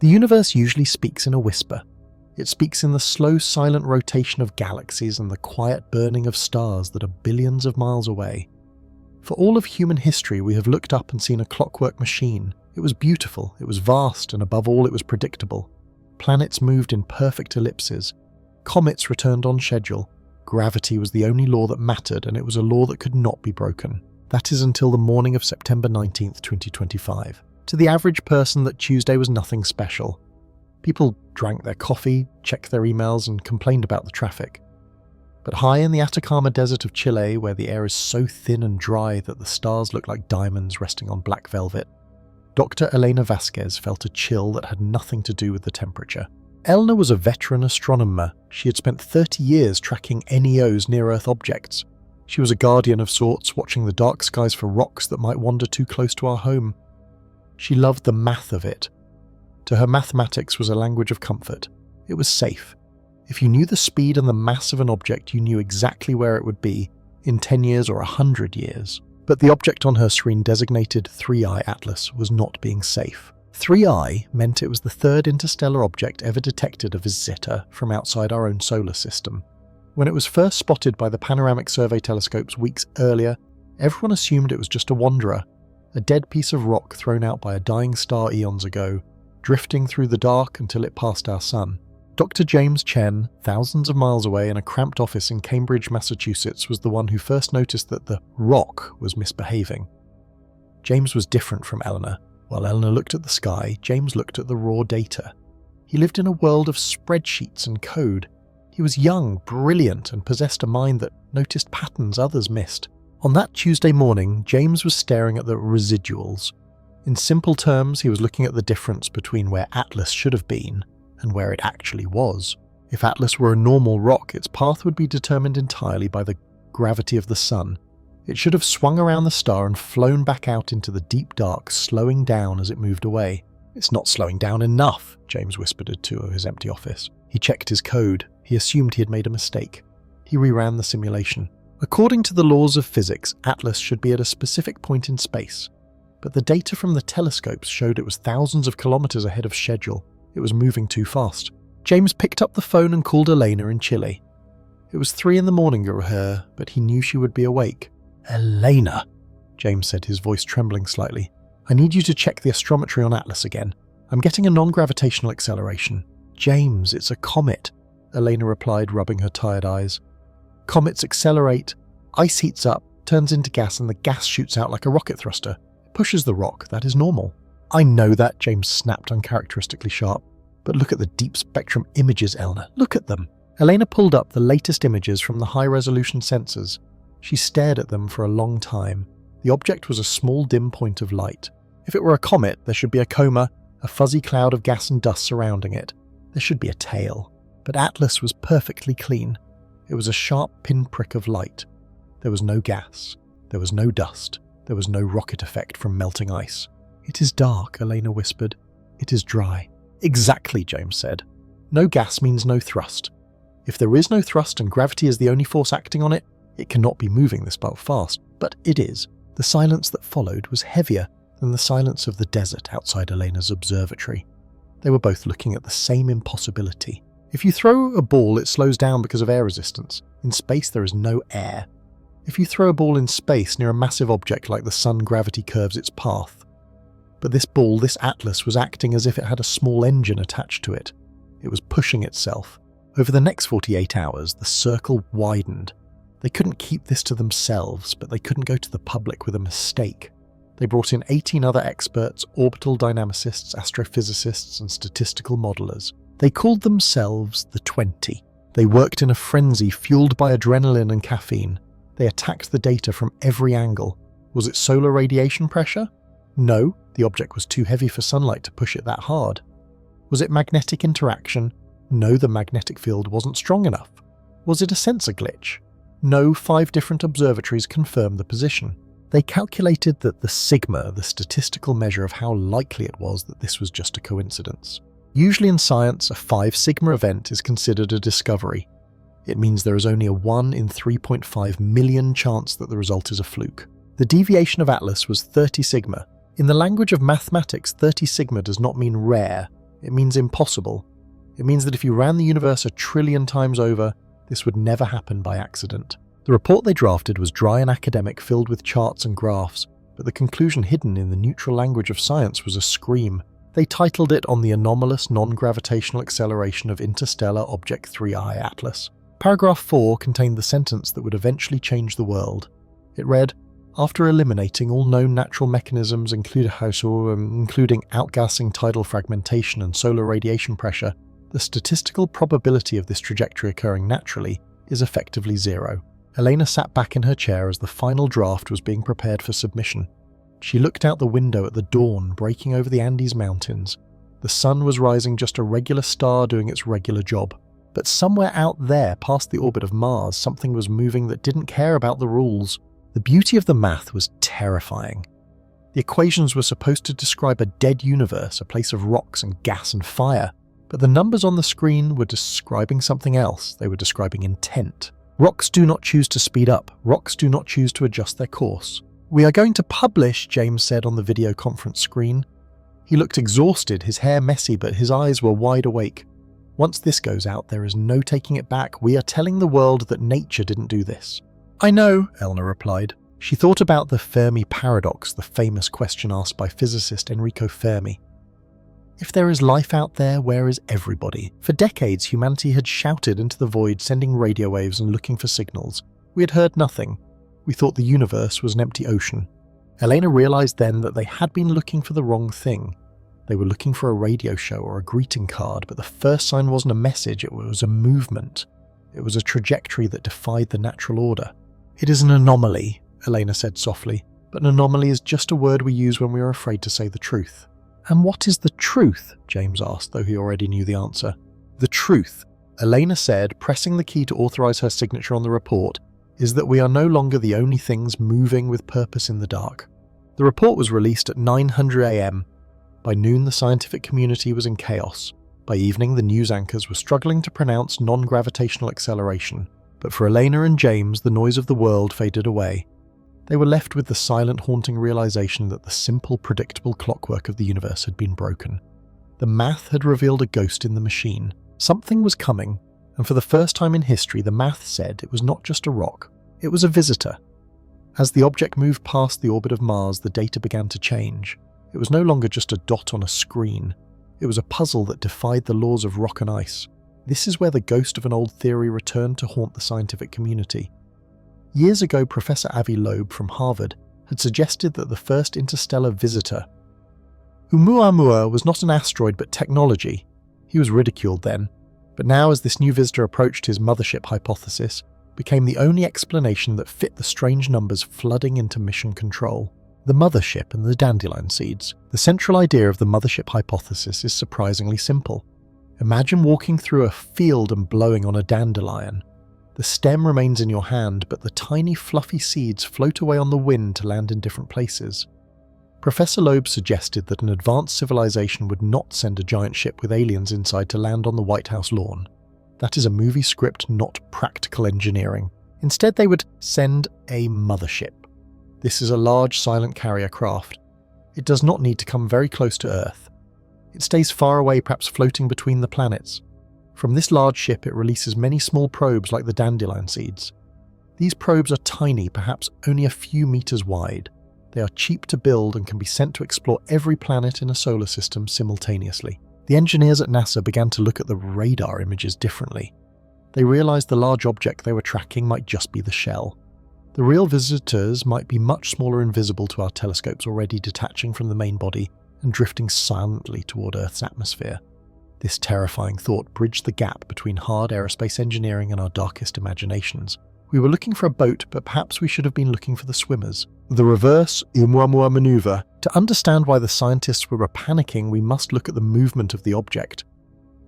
The universe usually speaks in a whisper. It speaks in the slow, silent rotation of galaxies and the quiet burning of stars that are billions of miles away. For all of human history, we have looked up and seen a clockwork machine. It was beautiful, it was vast, and above all, it was predictable. Planets moved in perfect ellipses. Comets returned on schedule. Gravity was the only law that mattered, and it was a law that could not be broken. That is until the morning of September 19th, 2025. To the average person, that Tuesday was nothing special. People drank their coffee, checked their emails, and complained about the traffic. But high in the Atacama Desert of Chile, where the air is so thin and dry that the stars look like diamonds resting on black velvet, Dr. Elena Vasquez felt a chill that had nothing to do with the temperature. Elena was a veteran astronomer. She had spent 30 years tracking NEO's near-Earth objects. She was a guardian of sorts, watching the dark skies for rocks that might wander too close to our home. She loved the math of it. To her, mathematics was a language of comfort. It was safe. If you knew the speed and the mass of an object, you knew exactly where it would be in 10 years or 100 years. But the object on her screen, designated 3I Atlas, was not being safe. 3I meant it was the third interstellar object ever detected of a zeta from outside our own solar system. When it was first spotted by the panoramic survey telescopes weeks earlier, everyone assumed it was just a wanderer, a dead piece of rock thrown out by a dying star eons ago, drifting through the dark until it passed our sun. Dr. James Chen, thousands of miles away in a cramped office in Cambridge, Massachusetts, was the one who first noticed that the rock was misbehaving. James was different from Eleanor. While Eleanor looked at the sky, James looked at the raw data. He lived in a world of spreadsheets and code. He was young, brilliant, and possessed a mind that noticed patterns others missed. On that Tuesday morning, James was staring at the residuals. In simple terms, he was looking at the difference between where Atlas should have been and where it actually was. If Atlas were a normal rock, its path would be determined entirely by the gravity of the sun. It should have swung around the star and flown back out into the deep dark, slowing down as it moved away. "It's not slowing down enough," James whispered to his empty office. He checked his code. He assumed he had made a mistake. He reran the simulation. According to the laws of physics, Atlas should be at a specific point in space. But the data from the telescopes showed it was thousands of kilometers ahead of schedule. It was moving too fast. James picked up the phone and called Elena in Chile. It was 3 a.m. for her, but he knew she would be awake. "Elena," James said, his voice trembling slightly. "I need you to check the astrometry on Atlas again. I'm getting a non-gravitational acceleration." "James, it's a comet," Elena replied, rubbing her tired eyes. "Comets accelerate, ice heats up, turns into gas, and the gas shoots out like a rocket thruster. It pushes the rock. That is normal." "I know that," James snapped, uncharacteristically sharp. "But look at the deep spectrum images, Eleanor. Look at them." Elena pulled up the latest images from the high-resolution sensors. She stared at them for a long time. The object was a small dim point of light. If it were a comet, there should be a coma, a fuzzy cloud of gas and dust surrounding it. There should be a tail. But Atlas was perfectly clean. It was a sharp pinprick of light. There was no gas. There was no dust. There was no rocket effect from melting ice. "It is dark," Elena whispered. "It is dry." "Exactly," James said. "No gas means no thrust. If there is no thrust and gravity is the only force acting on it, it cannot be moving this fast. But it is." The silence that followed was heavier than the silence of the desert outside Elena's observatory. They were both looking at the same impossibility. If you throw a ball, it slows down because of air resistance. In space, there is no air. If you throw a ball in space near a massive object like the sun, gravity curves its path. But this ball, this Atlas, was acting as if it had a small engine attached to it. It was pushing itself. Over the next 48 hours, the circle widened. They couldn't keep this to themselves, but they couldn't go to the public with a mistake. They brought in 18 other experts, orbital dynamicists, astrophysicists, and statistical modelers. They called themselves the 20. They worked in a frenzy fueled by adrenaline and caffeine. They attacked the data from every angle. Was it solar radiation pressure? No, the object was too heavy for sunlight to push it that hard. Was it magnetic interaction? No, the magnetic field wasn't strong enough. Was it a sensor glitch? No, 5 different observatories confirmed the position. They calculated that the sigma, the statistical measure of how likely it was that this was just a coincidence. Usually in science, a 5 sigma event is considered a discovery. It means there is only a 1 in 3.5 million chance that the result is a fluke. The deviation of Atlas was 30 sigma. In the language of mathematics, 30 sigma does not mean rare. It means impossible. It means that if you ran the universe 1 trillion times over, this would never happen by accident. The report they drafted was dry and academic, filled with charts and graphs, but the conclusion hidden in the neutral language of science was a scream. They titled it "On the Anomalous Non-Gravitational Acceleration of Interstellar Object 3I Atlas." Paragraph 4 contained the sentence that would eventually change the world. It read, "After eliminating all known natural mechanisms including outgassing, tidal fragmentation and solar radiation pressure, the statistical probability of this trajectory occurring naturally is effectively zero." Elena sat back in her chair as the final draft was being prepared for submission. She looked out the window at the dawn breaking over the Andes Mountains. The sun was rising, just a regular star doing its regular job. But somewhere out there, past the orbit of Mars, something was moving that didn't care about the rules. The beauty of the math was terrifying. The equations were supposed to describe a dead universe, a place of rocks and gas and fire. But the numbers on the screen were describing something else. They were describing intent. Rocks do not choose to speed up. Rocks do not choose to adjust their course. "We are going to publish," James said on the video conference screen. He looked exhausted, his hair messy, but his eyes were wide awake. "Once this goes out, there is no taking it back. We are telling the world that nature didn't do this." "I know," Eleanor replied. She thought about the Fermi paradox, the famous question asked by physicist Enrico Fermi. If there is life out there, where is everybody? For decades, humanity had shouted into the void, sending radio waves and looking for signals. We had heard nothing. We thought the universe was an empty ocean. Elena realized then that they had been looking for the wrong thing. They were looking for a radio show or a greeting card, but the first sign wasn't a message, it was a movement. It was a trajectory that defied the natural order. "It is an anomaly," Elena said softly, "but an anomaly is just a word we use when we are afraid to say the truth." "And what is the truth?" James asked, though he already knew the answer. "The truth," Elena said, pressing the key to authorize her signature on the report, "is that we are no longer the only things moving with purpose in the dark." The report was released at 9:00 a.m. By noon, the scientific community was in chaos. By evening, the news anchors were struggling to pronounce non-gravitational acceleration. But for Elena and James, the noise of the world faded away. They were left with the silent, haunting realization that the simple, predictable clockwork of the universe had been broken. The math had revealed a ghost in the machine. Something was coming, and for the first time in history, the math said it was not just a rock, it was a visitor. As the object moved past the orbit of Mars, the data began to change. It was no longer just a dot on a screen. It was a puzzle that defied the laws of rock and ice. This is where the ghost of an old theory returned to haunt the scientific community. Years ago, Professor Loeb from Harvard had suggested that the first interstellar visitor, Oumuamua, was not an asteroid but technology. He was ridiculed then, but now as this new visitor approached, his mothership hypothesis became the only explanation that fit the strange numbers flooding into mission control. The mothership and the dandelion seeds. The central idea of the mothership hypothesis is surprisingly simple. Imagine walking through a field and blowing on a dandelion. The stem remains in your hand, but the tiny fluffy seeds float away on the wind to land in different places. Professor Loeb suggested that an advanced civilization would not send a giant ship with aliens inside to land on the White House lawn. That is a movie script, not practical engineering. Instead, they would send a mothership. This is a large, silent carrier craft. It does not need to come very close to Earth. It stays far away, perhaps floating between the planets. From this large ship, it releases many small probes like the dandelion seeds. These probes are tiny, perhaps only a few meters wide. They are cheap to build and can be sent to explore every planet in a solar system simultaneously. The engineers at NASA began to look at the radar images differently. They realized the large object they were tracking might just be the shell. The real visitors might be much smaller and visible to our telescopes, already detaching from the main body and drifting silently toward Earth's atmosphere. This terrifying thought bridged the gap between hard aerospace engineering and our darkest imaginations. We were looking for a boat, but perhaps we should have been looking for the swimmers. The reverse Oumuamua maneuver. To understand why the scientists were panicking, we must look at the movement of the object.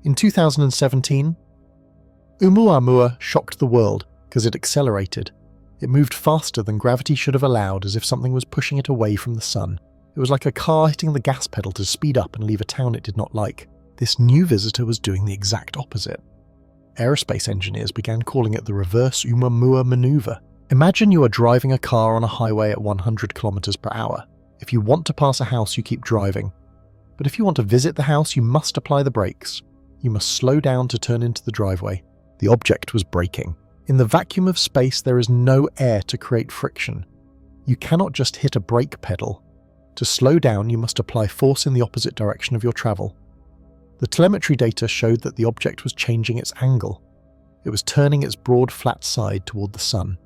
In 2017, Oumuamua shocked the world because it accelerated. It moved faster than gravity should have allowed, as if something was pushing it away from the sun. It was like a car hitting the gas pedal to speed up and leave a town it did not like. This new visitor was doing the exact opposite. Aerospace engineers began calling it the reverse Oumuamua maneuver. Imagine you are driving a car on a highway at 100 kilometers per hour. If you want to pass a house, you keep driving. But if you want to visit the house, you must apply the brakes. You must slow down to turn into the driveway. The object was braking. In the vacuum of space, there is no air to create friction. You cannot just hit a brake pedal. To slow down, you must apply force in the opposite direction of your travel. The telemetry data showed that the object was changing its angle. It was turning its broad flat side toward the sun.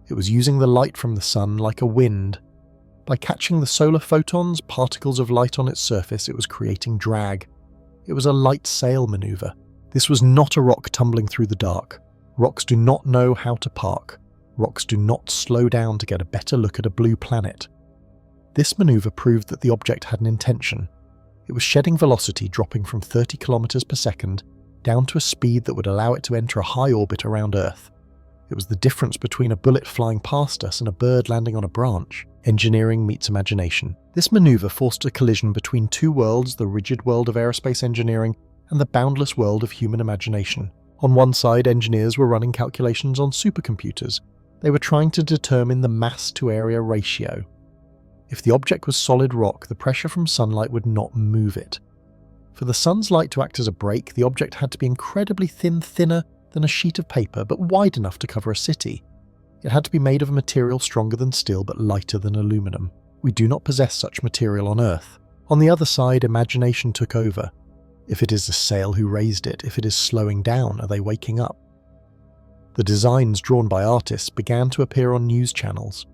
It was using the light from the sun like a wind. By catching the solar photons, particles of light on its surface, it was creating drag. It was a light sail maneuver. This was not a rock tumbling through the dark. Rocks do not know how to park. Rocks do not slow down to get a better look at a blue planet. This maneuver proved that the object had an intention. It was shedding velocity, dropping from 30 kilometers per second down to a speed that would allow it to enter a high orbit around Earth. It was the difference between a bullet flying past us and a bird landing on a branch. Engineering meets imagination. This maneuver forced a collision between two worlds, the rigid world of aerospace engineering and the boundless world of human imagination. On one side, engineers were running calculations on supercomputers. They were trying to determine the mass-to-area ratio. If the object was solid rock, the pressure from sunlight would not move it. For the sun's light to act as a brake, the object had to be incredibly thin, thinner than a sheet of paper, but wide enough to cover a city. It had to be made of a material stronger than steel, but lighter than aluminum. We do not possess such material on Earth. On the other side, imagination took over. If it is a sail, who raised it? If it is slowing down, are they waking up? The designs drawn by artists began to appear on news channels.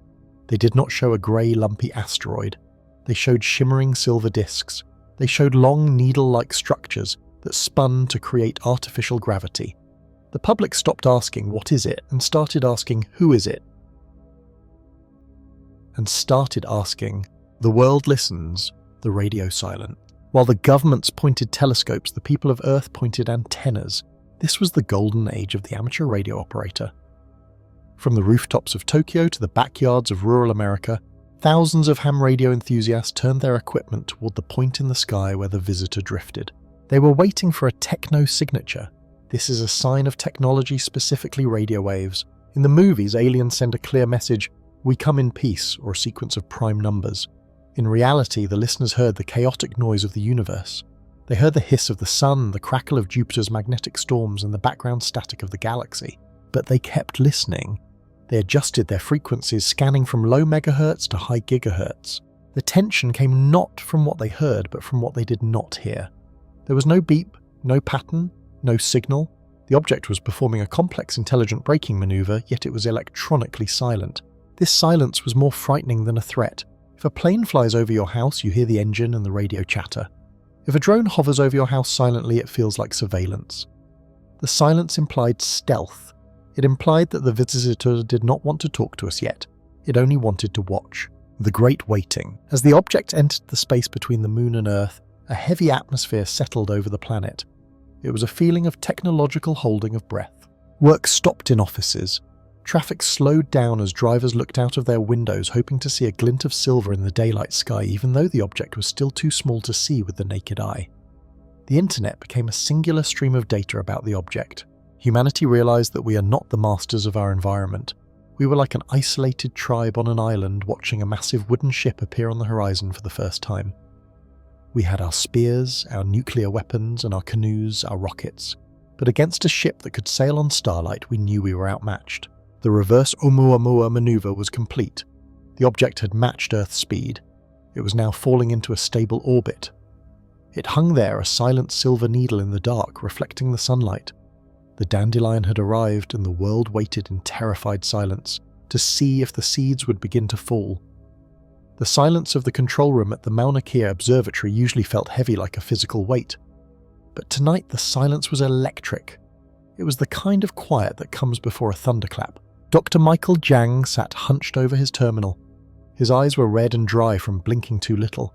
They did not show a grey, lumpy asteroid. They showed shimmering silver disks. They showed long, needle-like structures that spun to create artificial gravity. The public stopped asking, "What is it?" and started asking, "Who is it?" And started asking, "The world listens, the radio silent." While the governments pointed telescopes, the people of Earth pointed antennas. This was the golden age of the amateur radio operator. From the rooftops of Tokyo to the backyards of rural America, thousands of ham radio enthusiasts turned their equipment toward the point in the sky where the visitor drifted. They were waiting for a techno signature. This is a sign of technology, specifically radio waves. In the movies, aliens send a clear message, "We come in peace," or a sequence of prime numbers. In reality, the listeners heard the chaotic noise of the universe. They heard the hiss of the sun, the crackle of Jupiter's magnetic storms, and the background static of the galaxy. But they kept listening. They adjusted their frequencies, scanning from low megahertz to high gigahertz. The tension came not from what they heard, but from what they did not hear. There was no beep, no pattern, no signal. The object was performing a complex, intelligent braking maneuver, yet it was electronically silent. This silence was more frightening than a threat. If a plane flies over your house, you hear the engine and the radio chatter. If a drone hovers over your house silently, it feels like surveillance. The silence implied stealth. It implied that the visitor did not want to talk to us yet. It only wanted to watch. The Great Waiting. As the object entered the space between the Moon and Earth, a heavy atmosphere settled over the planet. It was a feeling of technological holding of breath. Work stopped in offices. Traffic slowed down as drivers looked out of their windows, hoping to see a glint of silver in the daylight sky, even though the object was still too small to see with the naked eye. The internet became a singular stream of data about the object. Humanity realized that we are not the masters of our environment. We were like an isolated tribe on an island watching a massive wooden ship appear on the horizon for the first time. We had our spears, our nuclear weapons, and our canoes, our rockets. But against a ship that could sail on starlight, we knew we were outmatched. The reverse Oumuamua maneuver was complete. The object had matched Earth's speed. It was now falling into a stable orbit. It hung there, a silent silver needle in the dark, reflecting the sunlight. The dandelion had arrived, and the world waited in terrified silence to see if the seeds would begin to fall. The silence of the control room at the Mauna Kea Observatory usually felt heavy like a physical weight. But tonight the silence was electric. It was the kind of quiet that comes before a thunderclap. Dr. Michael Jang sat hunched over his terminal. His eyes were red and dry from blinking too little.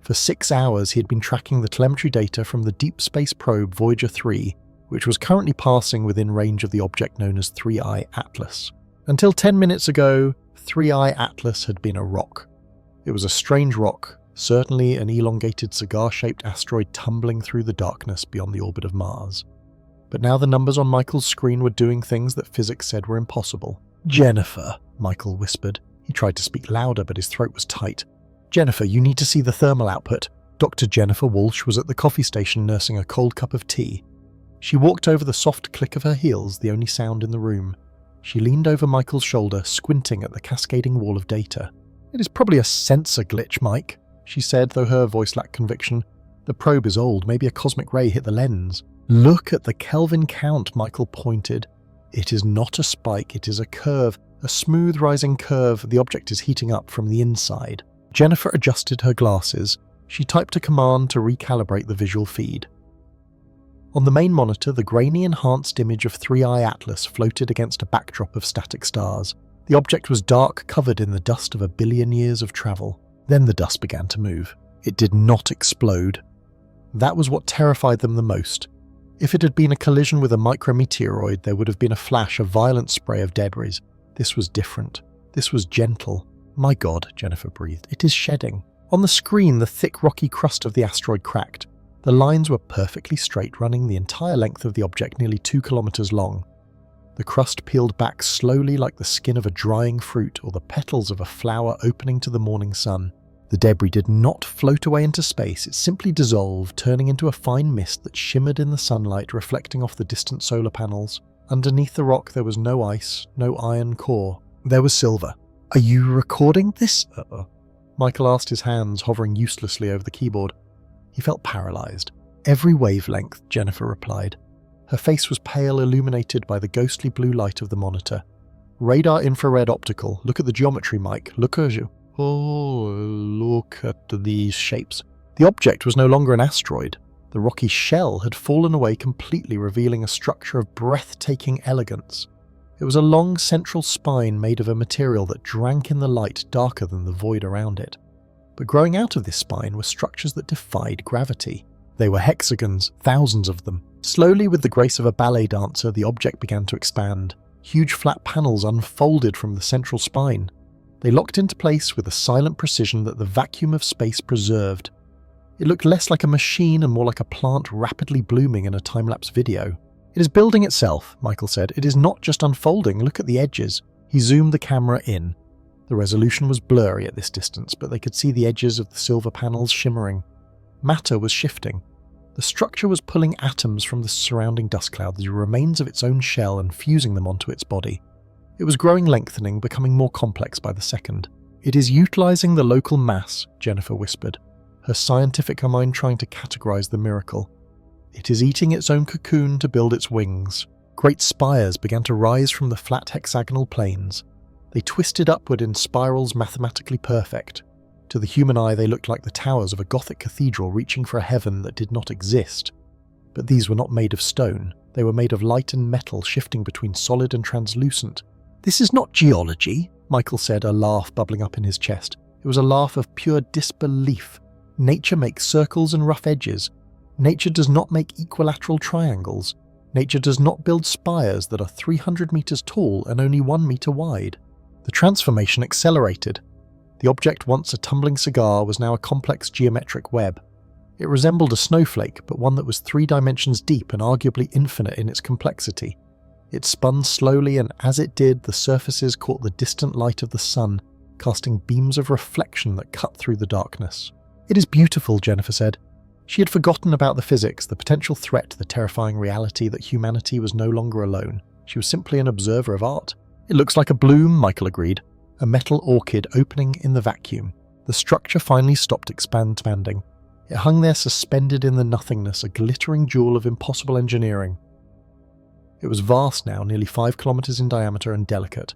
For 6 hours he had been tracking the telemetry data from the deep space probe Voyager 3, which was currently passing within range of the object known as 3I Atlas. Until 10 minutes ago, 3I Atlas had been a rock. It was a strange rock, certainly an elongated cigar-shaped asteroid tumbling through the darkness beyond the orbit of Mars. But now the numbers on Michael's screen were doing things that physics said were impossible. "Jennifer," Michael whispered. He tried to speak louder, but his throat was tight. "Jennifer, you need to see the thermal output. Dr. Jennifer Walsh was at the coffee station nursing a cold cup of tea. She walked over the soft click of her heels, the only sound in the room. She leaned over Michael's shoulder, squinting at the cascading wall of data. "It is probably a sensor glitch, Mike," she said, though her voice lacked conviction. "The probe is old, maybe a cosmic ray hit the lens." "Look at the Kelvin count," Michael pointed. "It is not a spike, it is a curve, a smooth rising curve. The object is heating up from the inside." Jennifer adjusted her glasses. She typed a command to recalibrate the visual feed. On the main monitor, the grainy enhanced image of 3i Atlas floated against a backdrop of static stars. The object was dark, covered in the dust of 1 billion years of travel. Then the dust began to move. It did not explode. That was what terrified them the most. If it had been a collision with a micrometeoroid, there would have been a flash, a violent spray of debris. This was different. This was gentle. "My God," Jennifer breathed, "it is shedding." On the screen, the thick rocky crust of the asteroid cracked. The lines were perfectly straight, running the entire length of the object, nearly 2 kilometers long. The crust peeled back slowly like the skin of a drying fruit or the petals of a flower opening to the morning sun. The debris did not float away into space, it simply dissolved, turning into a fine mist that shimmered in the sunlight, reflecting off the distant solar panels. Underneath the rock there was no ice, no iron core. There was silver. "Are you recording this?" Michael asked, his hands hovering uselessly over the keyboard. He felt paralyzed. "Every wavelength," Jennifer replied. Her face was pale, illuminated by the ghostly blue light of the monitor. "Radar infrared optical. Look at the geometry, Mike. Look at you. Oh, look at these shapes." The object was no longer an asteroid. The rocky shell had fallen away completely, revealing a structure of breathtaking elegance. It was a long central spine made of a material that drank in the light darker than the void around it. But growing out of this spine were structures that defied gravity. They were hexagons, thousands of them. Slowly, with the grace of a ballet dancer, the object began to expand. Huge flat panels unfolded from the central spine. They locked into place with a silent precision that the vacuum of space preserved. It looked less like a machine and more like a plant rapidly blooming in a time-lapse video. "It is building itself," Michael said. "It is not just unfolding. Look at the edges." He zoomed the camera in. The resolution was blurry at this distance, but they could see the edges of the silver panels shimmering. Matter was shifting. The structure was pulling atoms from the surrounding dust cloud, the remains of its own shell, and fusing them onto its body. It was growing, lengthening, becoming more complex by the second. "It is utilizing the local mass," Jennifer whispered, her scientific mind trying to categorize the miracle. "It is eating its own cocoon to build its wings." Great spires began to rise from the flat hexagonal planes. They twisted upward in spirals mathematically perfect. To the human eye, they looked like the towers of a Gothic cathedral reaching for a heaven that did not exist. But these were not made of stone. They were made of light and metal, shifting between solid and translucent. "This is not geology," Michael said, a laugh bubbling up in his chest. It was a laugh of pure disbelief. "Nature makes circles and rough edges. Nature does not make equilateral triangles. Nature does not build spires that are 300 meters tall and only 1 meter wide." The transformation accelerated. The object, once a tumbling cigar, was now a complex geometric web. It resembled a snowflake, but one that was 3 dimensions deep and arguably infinite in its complexity. It spun slowly, and as it did, the surfaces caught the distant light of the sun, casting beams of reflection that cut through the darkness. "It is beautiful," Jennifer said. She had forgotten about the physics, the potential threat, the terrifying reality that humanity was no longer alone. She was simply an observer of art. "It looks like a bloom," Michael agreed. "A metal orchid opening in the vacuum." The structure finally stopped expanding. It hung there suspended in the nothingness, a glittering jewel of impossible engineering. It was vast now, nearly 5 kilometers in diameter, and delicate.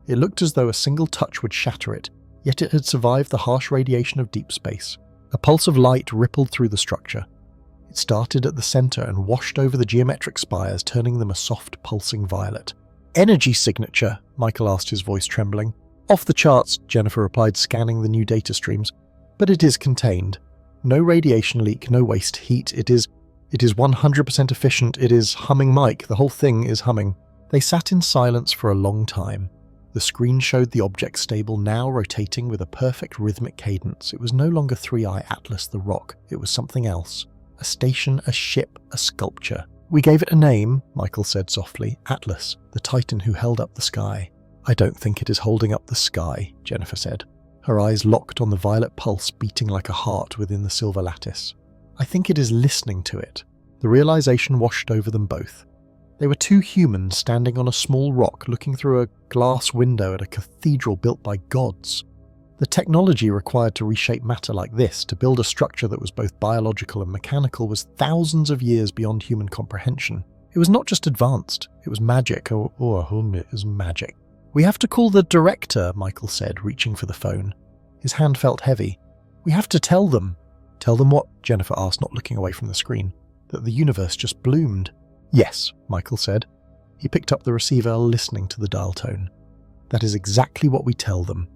It looked as though a single touch would shatter it, yet it had survived the harsh radiation of deep space. A pulse of light rippled through the structure. It started at the center and washed over the geometric spires, turning them a soft, pulsing violet. "Energy signature?" Michael asked, his voice trembling. "Off the charts," Jennifer replied, scanning the new data streams. "But it is contained. No radiation leak, no waste heat. It is 100% efficient. It is humming, Mike. The whole thing is humming." They sat in silence for a long time. The screen showed the object stable, now rotating with a perfect rhythmic cadence. It was no longer 3i Atlas the rock. It was something else. A station, a ship, a sculpture. "We gave it a name," Michael said softly. "Atlas, the titan who held up the sky." "I don't think it is holding up the sky," Jennifer said. her eyes locked on the violet pulse beating like a heart within the silver lattice. "I think it is listening to it." The realization washed over them both. They were two humans standing on a small rock looking through a glass window at a cathedral built by gods. The technology required to reshape matter like this to build a structure that was both biological and mechanical was thousands of years beyond human comprehension. It was not just advanced, it was magic. It was magic. "We have to call the director," Michael said, reaching for the phone. His hand felt heavy. "We have to tell them." "Tell them what?" Jennifer asked, not looking away from the screen. "That the universe just bloomed." "Yes," Michael said. He picked up the receiver, listening to the dial tone. "That is exactly what we tell them.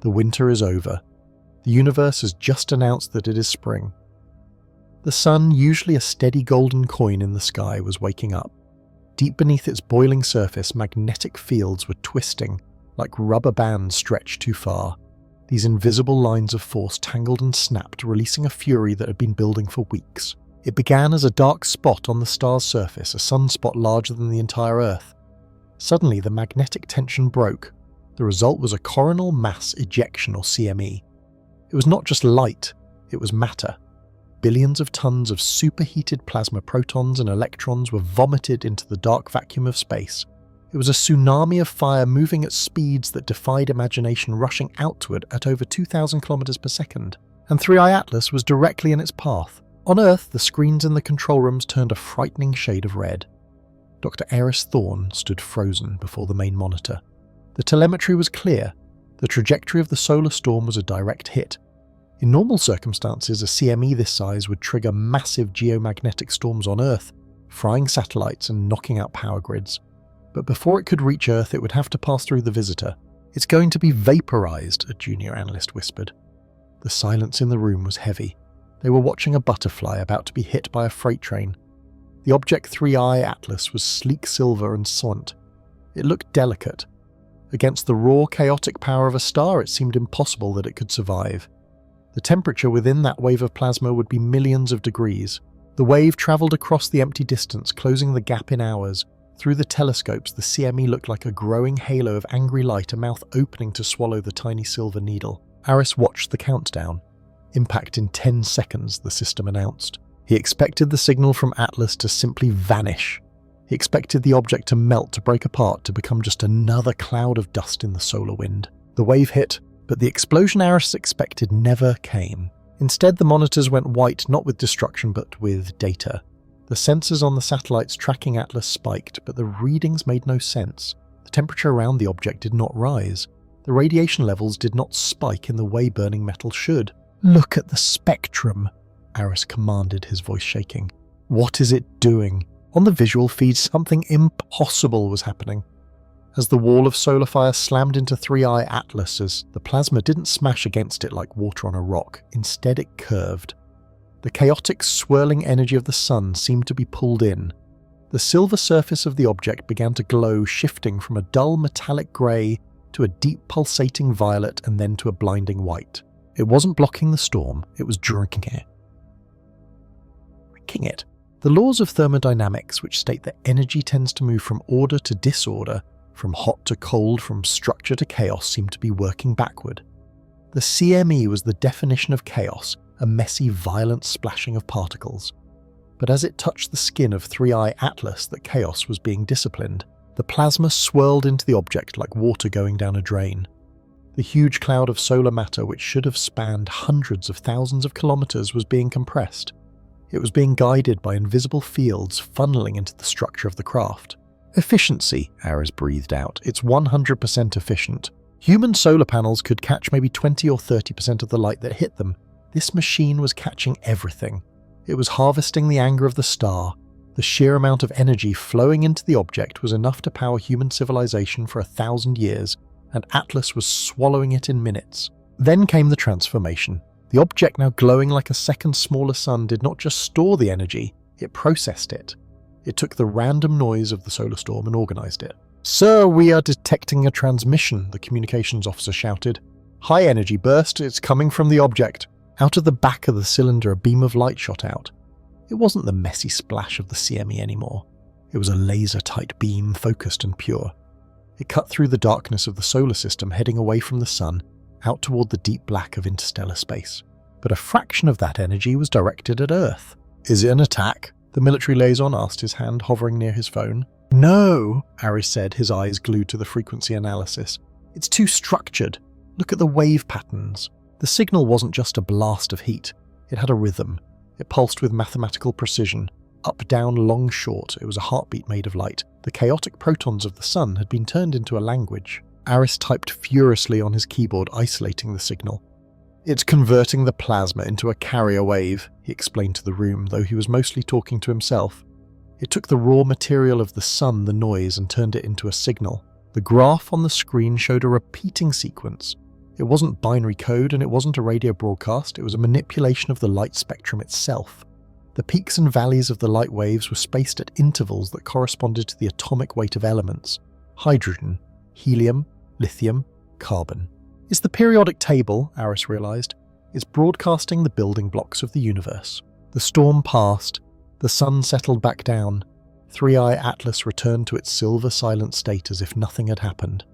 The winter is over. The universe has just announced that it is spring." The sun, usually a steady golden coin in the sky, was waking up. Deep beneath its boiling surface, magnetic fields were twisting, like rubber bands stretched too far. These invisible lines of force tangled and snapped, releasing a fury that had been building for weeks. It began as a dark spot on the star's surface, a sunspot larger than the entire Earth. Suddenly, the magnetic tension broke. The result was a coronal mass ejection, or CME. It was not just light, it was matter. Billions of tons of superheated plasma protons and electrons were vomited into the dark vacuum of space. It was a tsunami of fire moving at speeds that defied imagination, rushing outward at over 2,000 kilometers per second. And 3i Atlas was directly in its path. On Earth, the screens in the control rooms turned a frightening shade of red. Dr. Eris Thorne stood frozen before the main monitor. The telemetry was clear. The trajectory of the solar storm was a direct hit. In normal circumstances, a CME this size would trigger massive geomagnetic storms on Earth, frying satellites and knocking out power grids. But before it could reach Earth, it would have to pass through the visitor. "It's going to be vaporized," a junior analyst whispered. The silence in the room was heavy. They were watching a butterfly about to be hit by a freight train. The object 3i Atlas was sleek silver and soint. It looked delicate. Against the raw, chaotic power of a star, it seemed impossible that it could survive. The temperature within that wave of plasma would be millions of degrees. The wave travelled across the empty distance, closing the gap in hours. Through the telescopes, the CME looked like a growing halo of angry light, a mouth opening to swallow the tiny silver needle. Aris watched the countdown. "Impact in 10 seconds, the system announced. He expected the signal from Atlas to simply vanish. He expected the object to melt, to break apart, to become just another cloud of dust in the solar wind. The wave hit, but the explosion Aris expected never came. Instead, the monitors went white, not with destruction, but with data. The sensors on the satellites tracking Atlas spiked, but the readings made no sense. The temperature around the object did not rise. The radiation levels did not spike in the way burning metal should. "Look at the spectrum," Aris commanded, his voice shaking. "What is it doing?" On the visual feed, something impossible was happening. As the wall of solar fire slammed into 3i Atlas, the plasma didn't smash against it like water on a rock. Instead, it curved. The chaotic, swirling energy of the sun seemed to be pulled in. The silver surface of the object began to glow, shifting from a dull metallic grey to a deep pulsating violet and then to a blinding white. It wasn't blocking the storm, it was drinking it. Drinking it. The laws of thermodynamics, which state that energy tends to move from order to disorder, from hot to cold, from structure to chaos, seemed to be working backward. The CME was the definition of chaos, a messy, violent splashing of particles. But as it touched the skin of 3i Atlas, that chaos was being disciplined. The plasma swirled into the object like water going down a drain. The huge cloud of solar matter, which should have spanned hundreds of thousands of kilometers, was being compressed. It was being guided by invisible fields funneling into the structure of the craft. "Efficiency," Aris breathed out. "It's 100% efficient. Human solar panels could catch maybe 20 or 30% of the light that hit them. This machine was catching everything. It was harvesting the anger of the star. The sheer amount of energy flowing into the object was enough to power human civilization for 1,000 years, and Atlas was swallowing it in minutes. Then came the transformation. The object, now glowing like a second smaller sun, did not just store the energy, it processed it. It took the random noise of the solar storm and organized it. "Sir, we are detecting a transmission," the communications officer shouted. "High energy burst, it's coming from the object." Out of the back of the cylinder, a beam of light shot out. It wasn't the messy splash of the CME anymore. It was a laser-tight beam, focused and pure. It cut through the darkness of the solar system, heading away from the sun, out toward the deep black of interstellar space. But a fraction of that energy was directed at Earth. "Is it an attack?" the military liaison asked, his hand hovering near his phone. "No," Aris said, his eyes glued to the frequency analysis. "It's too structured. Look at the wave patterns." The signal wasn't just a blast of heat. It had a rhythm. It pulsed with mathematical precision. Up, down, long, short. It was a heartbeat made of light. The chaotic protons of the sun had been turned into a language. Aris typed furiously on his keyboard, isolating the signal. "It's converting the plasma into a carrier wave," he explained to the room, though he was mostly talking to himself. It took the raw material of the sun, the noise, and turned it into a signal. The graph on the screen showed a repeating sequence. It wasn't binary code and it wasn't a radio broadcast, it was a manipulation of the light spectrum itself. The peaks and valleys of the light waves were spaced at intervals that corresponded to the atomic weight of elements: hydrogen, helium, lithium, carbon. "It's the periodic table," Aris realized. "It's broadcasting the building blocks of the universe." The storm passed. The sun settled back down. Three-Eye Atlas returned to its silver silent state as if nothing had happened.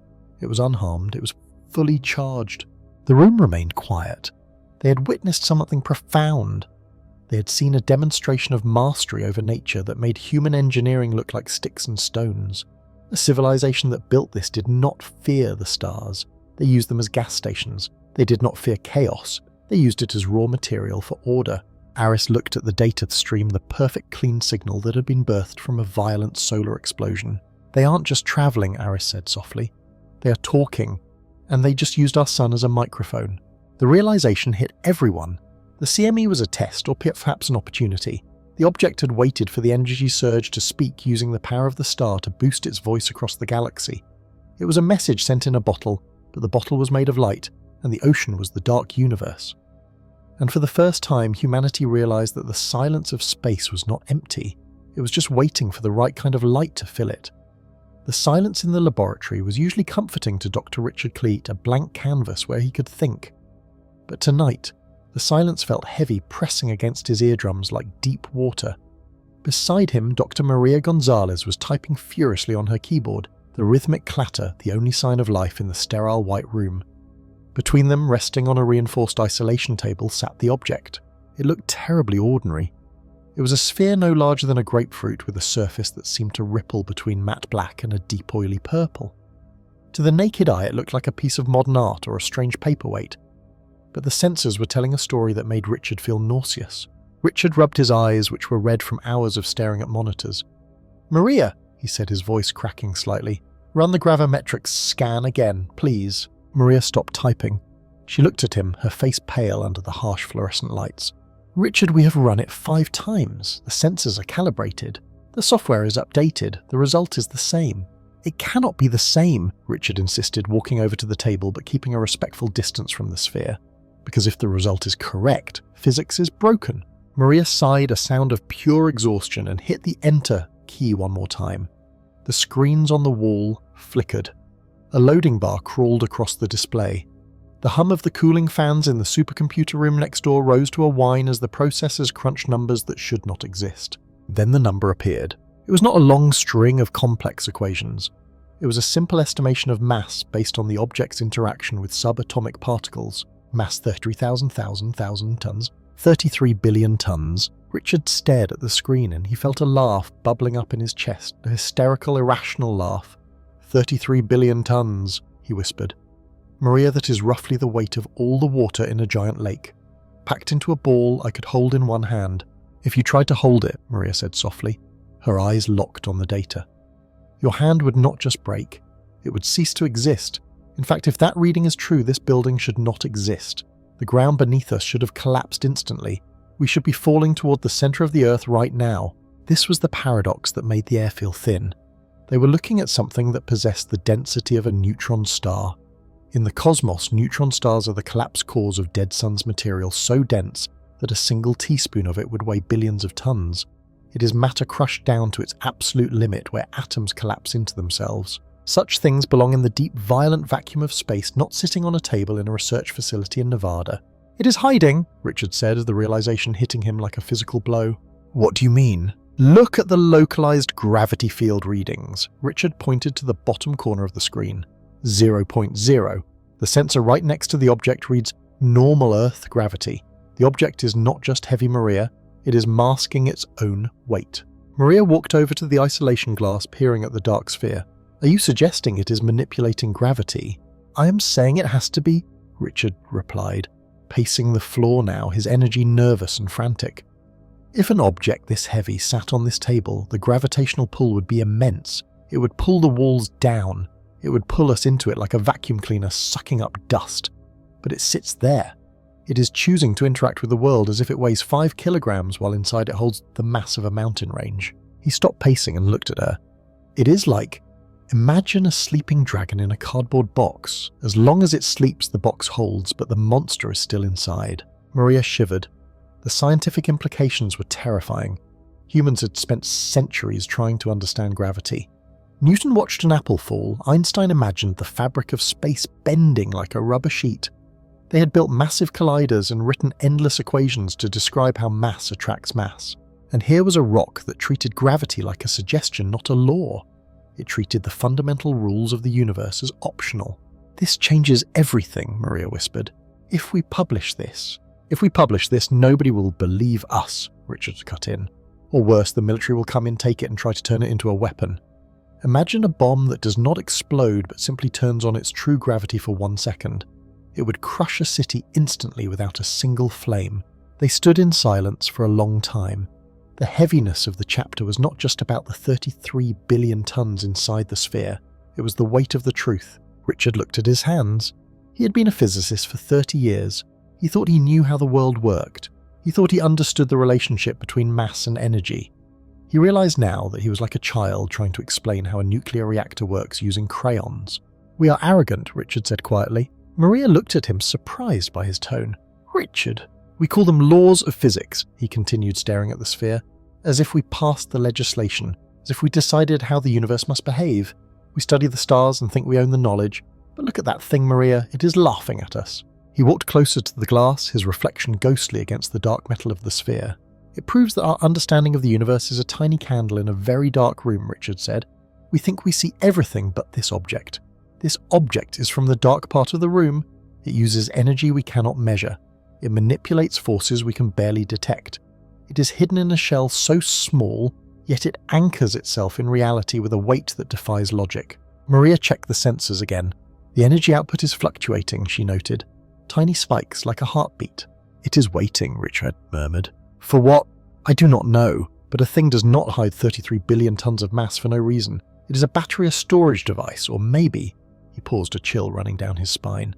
It was unharmed. It was fully charged. The room remained quiet. They had witnessed something profound. They had seen a demonstration of mastery over nature that made human engineering look like sticks and stones. The civilization that built this did not fear the stars. They used them as gas stations. They did not fear chaos. They used it as raw material for order. Aris looked at the data stream, the perfect clean signal that had been birthed from a violent solar explosion. "They aren't just travelling," Aris said softly. "They are talking. And they just used our sun as a microphone." The realization hit everyone. The CME was a test, or perhaps an opportunity. The object had waited for the energy surge to speak, using the power of the star to boost its voice across the galaxy. It was a message sent in a bottle, but the bottle was made of light, and the ocean was the dark universe. And for the first time, humanity realized that the silence of space was not empty. It was just waiting for the right kind of light to fill it. The silence in the laboratory was usually comforting to Dr. Richard Cleet, a blank canvas where he could think. But tonight, the silence felt heavy, pressing against his eardrums like deep water. Beside him, Dr. Maria Gonzalez was typing furiously on her keyboard, the rhythmic clatter the only sign of life in the sterile white room. Between them, resting on a reinforced isolation table, sat the object. It looked terribly ordinary. It was a sphere no larger than a grapefruit with a surface that seemed to ripple between matte black and a deep oily purple. To the naked eye, it looked like a piece of modern art or a strange paperweight. But the sensors were telling a story that made Richard feel nauseous. Richard rubbed his eyes, which were red from hours of staring at monitors. "Maria," he said, his voice cracking slightly. "Run the gravimetrics scan again, please." Maria stopped typing. She looked at him, her face pale under the harsh fluorescent lights. "Richard, we have run it 5 times. The sensors are calibrated. The software is updated. The result is the same." "It cannot be the same," Richard insisted, walking over to the table but keeping a respectful distance from the sphere. "Because if the result is correct, physics is broken." Maria sighed, a sound of pure exhaustion, and hit the Enter key one more time. The screens on the wall flickered. A loading bar crawled across the display. The hum of the cooling fans in the supercomputer room next door rose to a whine as the processors crunched numbers that should not exist. Then the number appeared. It was not a long string of complex equations. It was a simple estimation of mass based on the object's interaction with subatomic particles. Mass 33,000 tons. 33 billion tons. Richard stared at the screen and he felt a laugh bubbling up in his chest, a hysterical, irrational laugh. 33 billion tons, he whispered. "Maria, that is roughly the weight of all the water in a giant lake. Packed into a ball I could hold in one hand. If you tried to hold it," Maria said softly. Her eyes locked on the data. "Your hand would not just break. It would cease to exist. In fact, if that reading is true, this building should not exist. The ground beneath us should have collapsed instantly. We should be falling toward the center of the Earth right now." This was the paradox that made the air feel thin. They were looking at something that possessed the density of a neutron star. In the cosmos, neutron stars are the collapse cause of dead sun's material so dense that a single teaspoon of it would weigh billions of tons. It is matter crushed down to its absolute limit where atoms collapse into themselves. Such things belong in the deep, violent vacuum of space, not sitting on a table in a research facility in Nevada. "It is hiding," Richard said, the realization hitting him like a physical blow. "What do you mean?" "Look at the localized gravity field readings." Richard pointed to the bottom corner of the screen. 0.0. The sensor right next to the object reads normal Earth gravity. The object is not just heavy, Maria, it is masking its own weight. Maria walked over to the isolation glass, peering at the dark sphere. Are you suggesting it is manipulating gravity? I am saying it has to be, Richard replied, pacing the floor now, his energy nervous and frantic. If an object this heavy sat on this table, the gravitational pull would be immense. It would pull the walls down. It would pull us into it like a vacuum cleaner sucking up dust. But it sits there. It is choosing to interact with the world as if it weighs 5 kilograms while inside it holds the mass of a mountain range. He stopped pacing and looked at her. It is like, imagine a sleeping dragon in a cardboard box. As long as it sleeps, the box holds, but the monster is still inside. Maria shivered. The scientific implications were terrifying. Humans had spent centuries trying to understand gravity. Newton watched an apple fall. Einstein imagined the fabric of space bending like a rubber sheet. They had built massive colliders and written endless equations to describe how mass attracts mass. And here was a rock that treated gravity like a suggestion, not a law. It treated the fundamental rules of the universe as optional. This changes everything, Maria whispered. If we publish this, nobody will believe us, Richard cut in. Or worse, the military will come in, take it and try to turn it into a weapon. Imagine a bomb that does not explode but simply turns on its true gravity for 1 second. It would crush a city instantly without a single flame. They stood in silence for a long time. The heaviness of the chapter was not just about the 33 billion tons inside the sphere. It was the weight of the truth. Richard looked at his hands. He had been a physicist for 30 years. He thought he knew how the world worked. He thought he understood the relationship between mass and energy. He realized now that he was like a child trying to explain how a nuclear reactor works using crayons. We are arrogant, Richard said quietly. Maria looked at him, surprised by his tone. Richard, we call them laws of physics, he continued, staring at the sphere, as if we passed the legislation, as if we decided how the universe must behave. We study the stars and think we own the knowledge, but look at that thing, Maria, it is laughing at us. He walked closer to the glass, his reflection ghostly against the dark metal of the sphere. It proves that our understanding of the universe is a tiny candle in a very dark room, Richard said. We think we see everything but this object. This object is from the dark part of the room. It uses energy we cannot measure. It manipulates forces we can barely detect. It is hidden in a shell so small, yet it anchors itself in reality with a weight that defies logic. Maria checked the sensors again. The energy output is fluctuating, she noted. Tiny spikes like a heartbeat. It is waiting, Richard murmured. For what? I do not know, but a thing does not hide 33 billion tons of mass for no reason. It is a battery or storage device, or maybe... He paused, a chill running down his spine.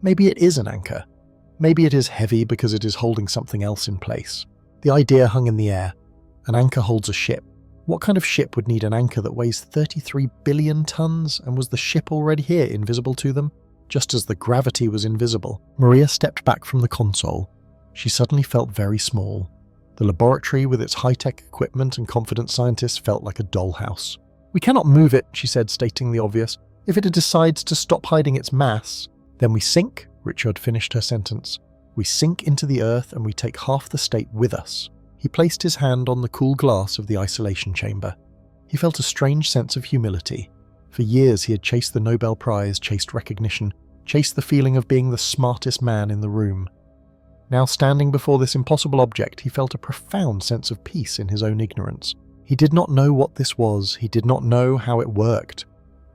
Maybe it is an anchor. Maybe it is heavy because it is holding something else in place. The idea hung in the air. An anchor holds a ship. What kind of ship would need an anchor that weighs 33 billion tons, and was the ship already here, invisible to them? Just as the gravity was invisible. Maria stepped back from the console. She suddenly felt very small. The laboratory with its high-tech equipment and confident scientists felt like a dollhouse. We cannot move it, she said, stating the obvious. If it decides to stop hiding its mass, then we sink, Richard finished her sentence. We sink into the earth and we take half the state with us. He placed his hand on the cool glass of the isolation chamber. He felt a strange sense of humility. For years he had chased the Nobel Prize, chased recognition, chased the feeling of being the smartest man in the room. Now standing before this impossible object, he felt a profound sense of peace in his own ignorance. He did not know what this was, he did not know how it worked.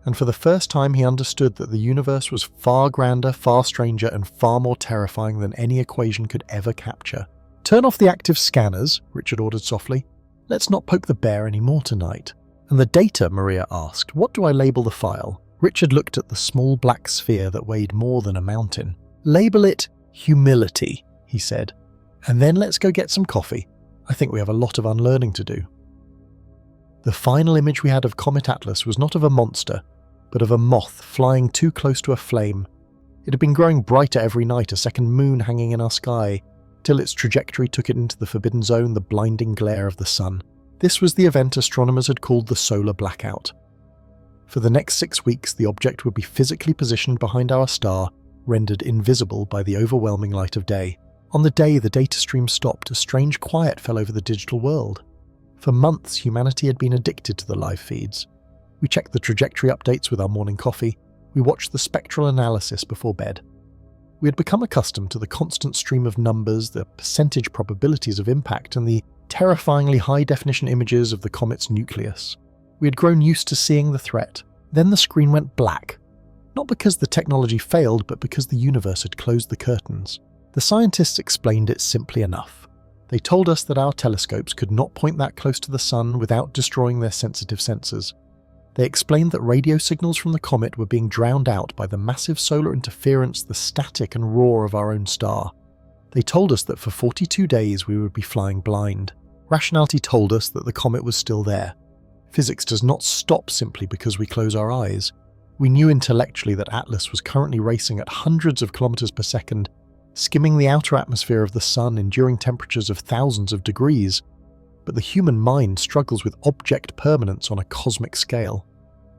And for the first time he understood that the universe was far grander, far stranger, and far more terrifying than any equation could ever capture. Turn off the active scanners, Richard ordered softly. Let's not poke the bear anymore tonight. And the data, Maria asked, what do I label the file? Richard looked at the small black sphere that weighed more than a mountain. Label it humility, he said. And then let's go get some coffee. I think we have a lot of unlearning to do. The final image we had of Comet Atlas was not of a monster, but of a moth flying too close to a flame. It had been growing brighter every night, a second moon hanging in our sky, till its trajectory took it into the forbidden zone, the blinding glare of the sun. This was the event astronomers had called the solar blackout. For the next 6 weeks, the object would be physically positioned behind our star, rendered invisible by the overwhelming light of day. On the day the data stream stopped, a strange quiet fell over the digital world. For months, humanity had been addicted to the live feeds. We checked the trajectory updates with our morning coffee. We watched the spectral analysis before bed. We had become accustomed to the constant stream of numbers, the percentage probabilities of impact, and the terrifyingly high-definition images of the comet's nucleus. We had grown used to seeing the threat. Then the screen went black. Not because the technology failed, but because the universe had closed the curtains. The scientists explained it simply enough. They told us that our telescopes could not point that close to the sun without destroying their sensitive sensors. They explained that radio signals from the comet were being drowned out by the massive solar interference, the static and roar of our own star. They told us that for 42 days we would be flying blind. Rationality told us that the comet was still there. Physics does not stop simply because we close our eyes. We knew intellectually that Atlas was currently racing at hundreds of kilometers per second, skimming the outer atmosphere of the sun, enduring temperatures of thousands of degrees. But the human mind struggles with object permanence on a cosmic scale.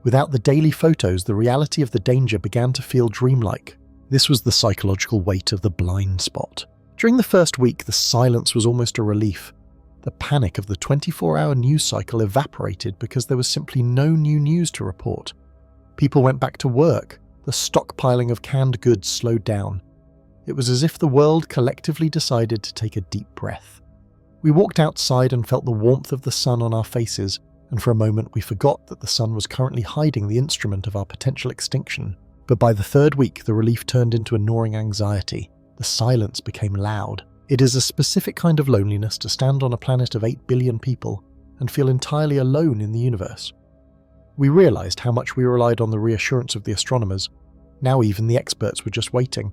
Without the daily photos, the reality of the danger began to feel dreamlike. This was the psychological weight of the blind spot. During the first week, the silence was almost a relief. The panic of the 24-hour news cycle evaporated because there was simply no new news to report. People went back to work. The stockpiling of canned goods slowed down. It was as if the world collectively decided to take a deep breath. We walked outside and felt the warmth of the sun on our faces, and for a moment we forgot that the sun was currently hiding the instrument of our potential extinction. But by the third week, the relief turned into a gnawing anxiety. The silence became loud. It is a specific kind of loneliness to stand on a planet of 8 billion people and feel entirely alone in the universe. We realized how much we relied on the reassurance of the astronomers. Now even the experts were just waiting.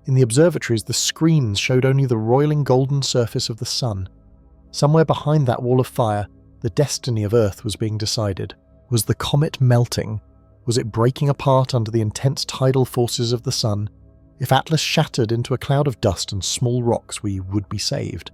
In the observatories, the screens showed only the roiling golden surface of the sun. Somewhere behind that wall of fire, the destiny of Earth was being decided. Was the comet melting? Was it breaking apart under the intense tidal forces of the sun? If Atlas shattered into a cloud of dust and small rocks, we would be saved.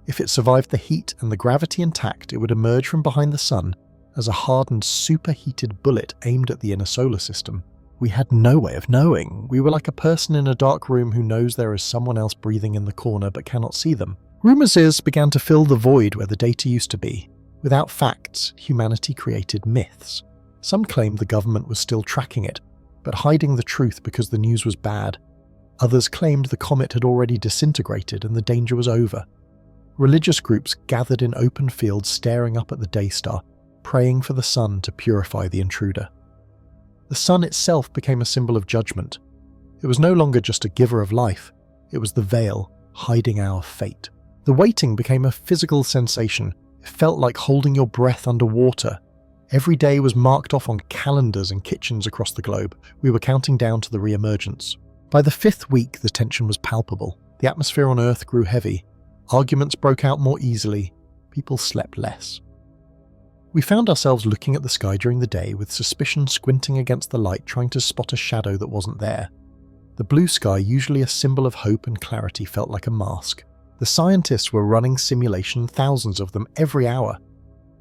If it survived the heat and the gravity intact, it would emerge from behind the sun as a hardened, superheated bullet aimed at the inner solar system. We had no way of knowing. We were like a person in a dark room who knows there is someone else breathing in the corner but cannot see them. Rumours began to fill the void where the data used to be. Without facts, humanity created myths. Some claimed the government was still tracking it, but hiding the truth because the news was bad. Others claimed the comet had already disintegrated and the danger was over. Religious groups gathered in open fields staring up at the day star, praying for the sun to purify the intruder. The sun itself became a symbol of judgment. It was no longer just a giver of life, it was the veil hiding our fate. The waiting became a physical sensation. It felt like holding your breath underwater. Every day was marked off on calendars and kitchens across the globe. We were counting down to the re-emergence. By the 5th week, the tension was palpable. The atmosphere on Earth grew heavy. Arguments broke out more easily. People slept less. We found ourselves looking at the sky during the day with suspicion squinting against the light, trying to spot a shadow that wasn't there. The blue sky, usually a symbol of hope and clarity, felt like a mask. The scientists were running simulations, thousands of them, every hour.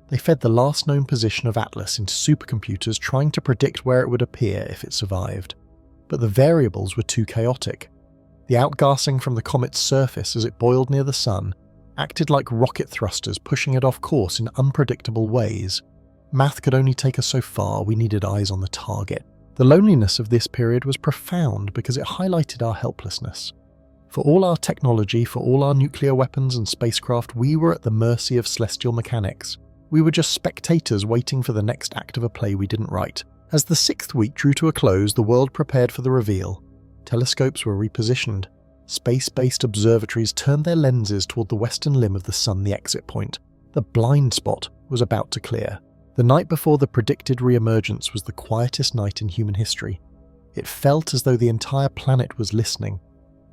They fed the last known position of Atlas into supercomputers, trying to predict where it would appear if it survived. But the variables were too chaotic. The outgassing from the comet's surface as it boiled near the sun acted like rocket thrusters, pushing it off course in unpredictable ways. Math could only take us so far. We needed eyes on the target. The loneliness of this period was profound because it highlighted our helplessness. For all our technology, for all our nuclear weapons and spacecraft, we were at the mercy of celestial mechanics. We were just spectators waiting for the next act of a play we didn't write. As the 6th week drew to a close, the world prepared for the reveal. Telescopes were repositioned. Space-based observatories turned their lenses toward the western limb of the sun, the exit point. The blind spot was about to clear. The night before the predicted re-emergence was the quietest night in human history. It felt as though the entire planet was listening.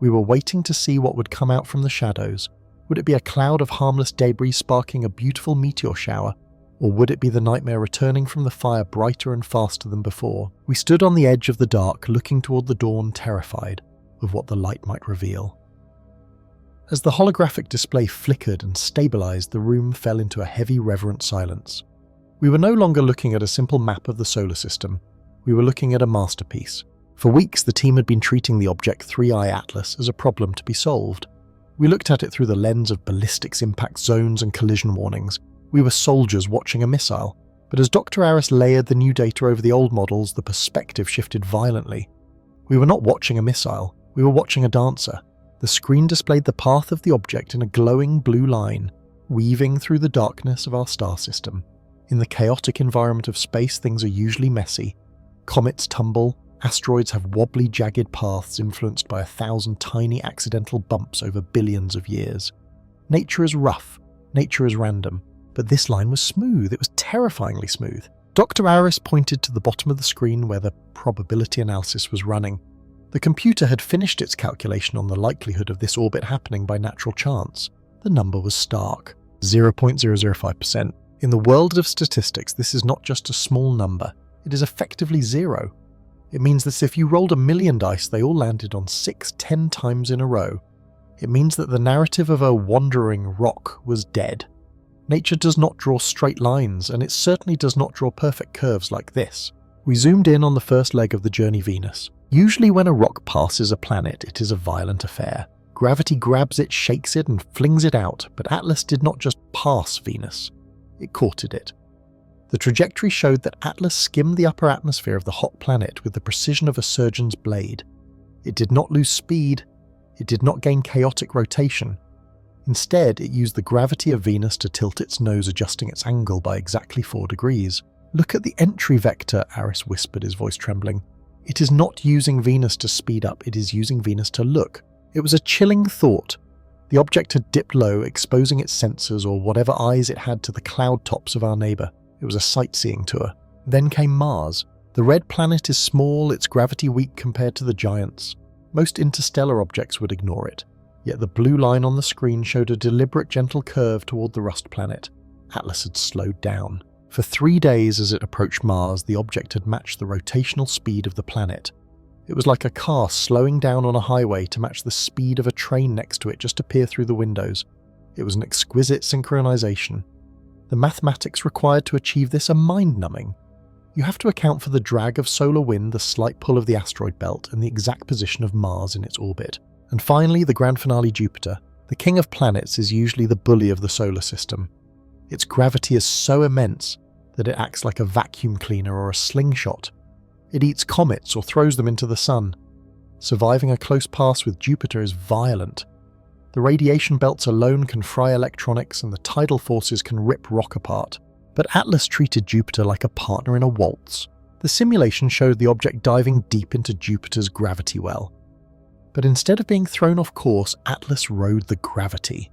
We were waiting to see what would come out from the shadows. Would it be a cloud of harmless debris sparking a beautiful meteor shower? Or would it be the nightmare returning from the fire brighter and faster than before? We stood on the edge of the dark, looking toward the dawn, terrified of what the light might reveal. As the holographic display flickered and stabilized, the room fell into a heavy, reverent silence. We were no longer looking at a simple map of the solar system. We were looking at a masterpiece. For weeks, the team had been treating the object 3I Atlas as a problem to be solved. We looked at it through the lens of ballistics impact zones and collision warnings. We were soldiers watching a missile, But as Dr. Aris layered the new data over the old models, the perspective shifted violently. We were not watching a missile, we were watching a dancer. The screen displayed the path of the object in a glowing blue line, weaving through the darkness of our star system. In the chaotic environment of space, things are usually messy. Comets tumble, asteroids have wobbly, jagged paths influenced by 1,000 tiny accidental bumps over billions of years. Nature is rough, nature is random, but this line was smooth, it was terrifyingly smooth. Dr. Aris pointed to the bottom of the screen where the probability analysis was running. The computer had finished its calculation on the likelihood of this orbit happening by natural chance. The number was stark, 0.005%. In the world of statistics, this is not just a small number, it is effectively zero. It means that if you rolled 1,000,000 dice, they all landed on 10 times in a row. It means that the narrative of a wandering rock was dead. Nature does not draw straight lines, and it certainly does not draw perfect curves like this. We zoomed in on the first leg of the journey Venus. Usually when a rock passes a planet, it is a violent affair. Gravity grabs it, shakes it, and flings it out, but Atlas did not just pass Venus. It courted it. The trajectory showed that Atlas skimmed the upper atmosphere of the hot planet with the precision of a surgeon's blade. It did not lose speed. It did not gain chaotic rotation. Instead, it used the gravity of Venus to tilt its nose, adjusting its angle by exactly 4 degrees. "Look at the entry vector," Aris whispered, his voice trembling. "It is not using Venus to speed up, it is using Venus to look." It was a chilling thought. The object had dipped low, exposing its sensors or whatever eyes it had to the cloud tops of our neighbour. It was a sightseeing tour. Then came Mars. The red planet is small, its gravity weak compared to the giants. Most interstellar objects would ignore it. Yet the blue line on the screen showed a deliberate gentle curve toward the rust planet. Atlas had slowed down. For 3 days as it approached Mars, the object had matched the rotational speed of the planet. It was like a car slowing down on a highway to match the speed of a train next to it just to peer through the windows. It was an exquisite synchronization. The mathematics required to achieve this are mind-numbing. You have to account for the drag of solar wind, the slight pull of the asteroid belt, and the exact position of Mars in its orbit. And finally, the grand finale, Jupiter. The king of planets is usually the bully of the solar system. Its gravity is so immense that it acts like a vacuum cleaner or a slingshot. It eats comets or throws them into the sun. Surviving a close pass with Jupiter is violent. The radiation belts alone can fry electronics, and the tidal forces can rip rock apart. But Atlas treated Jupiter like a partner in a waltz. The simulation showed the object diving deep into Jupiter's gravity well. But instead of being thrown off course, Atlas rode the gravity.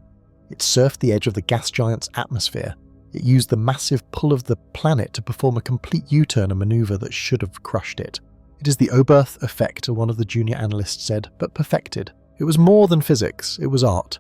It surfed the edge of the gas giant's atmosphere. It used the massive pull of the planet to perform a complete U-turn, a maneuver that should have crushed it. It is the Oberth effect, one of the junior analysts said, but perfected. It was more than physics, it was art.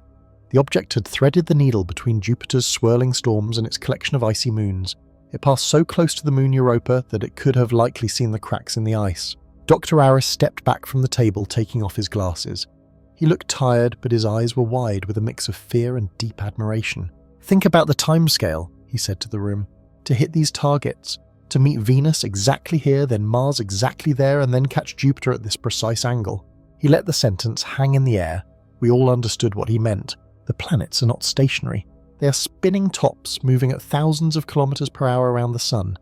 The object had threaded the needle between Jupiter's swirling storms and its collection of icy moons. It passed so close to the moon Europa that it could have likely seen the cracks in the ice. Dr. Aris stepped back from the table, taking off his glasses. He looked tired, but his eyes were wide with a mix of fear and deep admiration. "Think about the timescale," he said to the room. "To hit these targets, to meet Venus exactly here, then Mars exactly there, and then catch Jupiter at this precise angle." He let the sentence hang in the air. We all understood what he meant. The planets are not stationary. They are spinning tops, moving at thousands of kilometers per hour around the sun.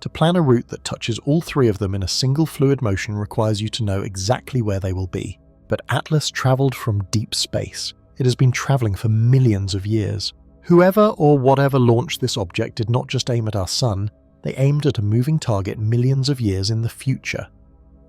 To plan a route that touches all 3 of them in a single fluid motion requires you to know exactly where they will be. But Atlas traveled from deep space. It has been traveling for millions of years. Whoever or whatever launched this object did not just aim at our sun, they aimed at a moving target millions of years in the future.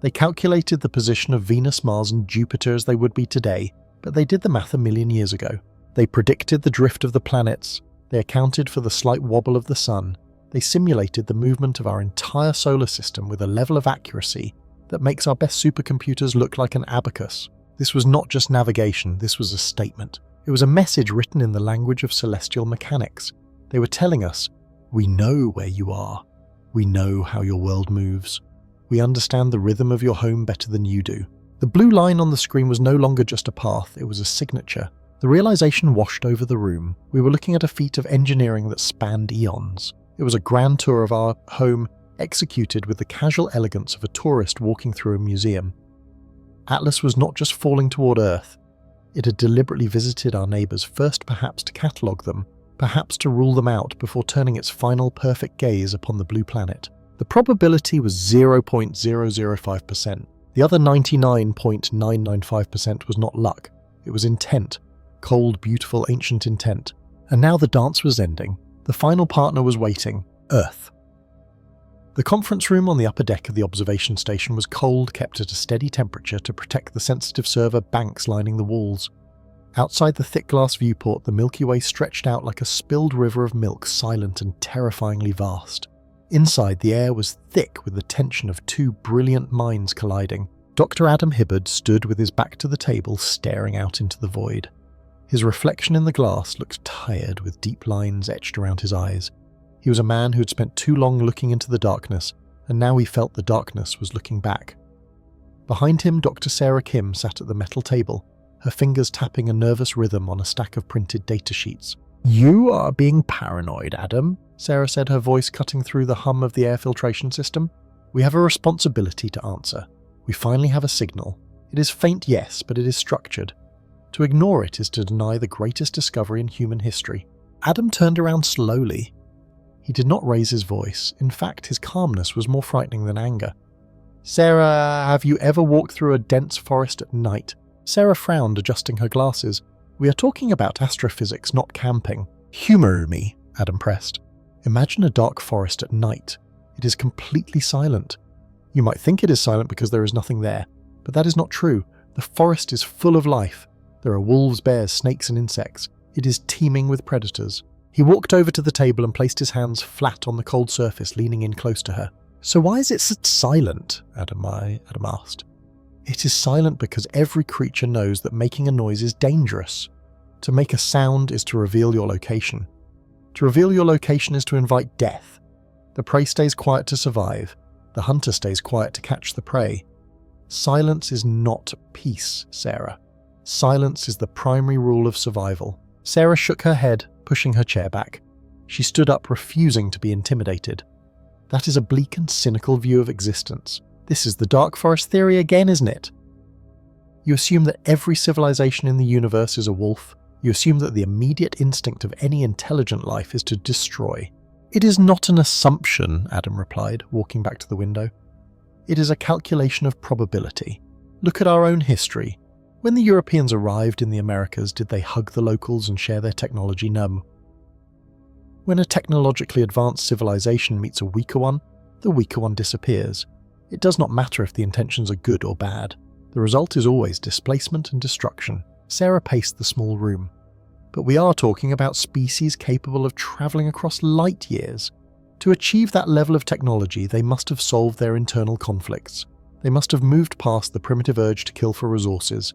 They calculated the position of Venus, Mars, and Jupiter as they would be today, but they did the math 1,000,000 years ago. They predicted the drift of the planets, they accounted for the slight wobble of the sun, they simulated the movement of our entire solar system with a level of accuracy that makes our best supercomputers look like an abacus. This was not just navigation, this was a statement. It was a message written in the language of celestial mechanics. They were telling us, we know where you are. We know how your world moves. We understand the rhythm of your home better than you do. The blue line on the screen was no longer just a path, it was a signature. The realization washed over the room. We were looking at a feat of engineering that spanned eons. It was a grand tour of our home, executed with the casual elegance of a tourist walking through a museum. Atlas was not just falling toward Earth. It had deliberately visited our neighbours, first perhaps to catalogue them, perhaps to rule them out before turning its final perfect gaze upon the blue planet. The probability was 0.005%. The other 99.995% was not luck. It was intent. Cold, beautiful, ancient intent. And now the dance was ending. The final partner was waiting. Earth. The conference room on the upper deck of the observation station was cold, kept at a steady temperature to protect the sensitive server banks lining the walls. Outside the thick glass viewport, the Milky Way stretched out like a spilled river of milk, silent and terrifyingly vast. Inside, the air was thick with the tension of two brilliant minds colliding. Dr. Adam Hibbard stood with his back to the table, staring out into the void. His reflection in the glass looked tired, with deep lines etched around his eyes. He was a man who had spent too long looking into the darkness, and now he felt the darkness was looking back. Behind him, Dr. Sarah Kim sat at the metal table, her fingers tapping a nervous rhythm on a stack of printed data sheets. "You are being paranoid, Adam," Sarah said, her voice cutting through the hum of the air filtration system. "We have a responsibility to answer. We finally have a signal. It is faint, yes, but it is structured. To ignore it is to deny the greatest discovery in human history." Adam turned around slowly. He did not raise his voice. In fact, his calmness was more frightening than anger. "Sarah, have you ever walked through a dense forest at night?" Sarah frowned, adjusting her glasses. "We are talking about astrophysics, not camping." "Humor me," Adam pressed. "Imagine a dark forest at night. It is completely silent. You might think it is silent because there is nothing there, but that is not true. The forest is full of life. There are wolves, bears, snakes, and insects. It is teeming with predators." He walked over to the table and placed his hands flat on the cold surface, leaning in close to her. "So why is it silent?" Adam asked. "It is silent because every creature knows that making a noise is dangerous. To make a sound is to reveal your location. To reveal your location is to invite death. The prey stays quiet to survive. The hunter stays quiet to catch the prey. Silence is not peace, Sarah. Silence is the primary rule of survival." Sarah shook her head, pushing her chair back. She stood up, refusing to be intimidated. "That is a bleak and cynical view of existence. This is the dark forest theory again, isn't it? You assume that every civilization in the universe is a wolf. You assume that the immediate instinct of any intelligent life is to destroy." "It is not an assumption," Adam replied, walking back to the window. "It is a calculation of probability. Look at our own history. When the Europeans arrived in the Americas, did they hug the locals and share their technology? No. When a technologically advanced civilization meets a weaker one, the weaker one disappears. It does not matter if the intentions are good or bad. The result is always displacement and destruction." Sarah paced the small room. "But we are talking about species capable of travelling across light years. To achieve that level of technology, they must have solved their internal conflicts. They must have moved past the primitive urge to kill for resources.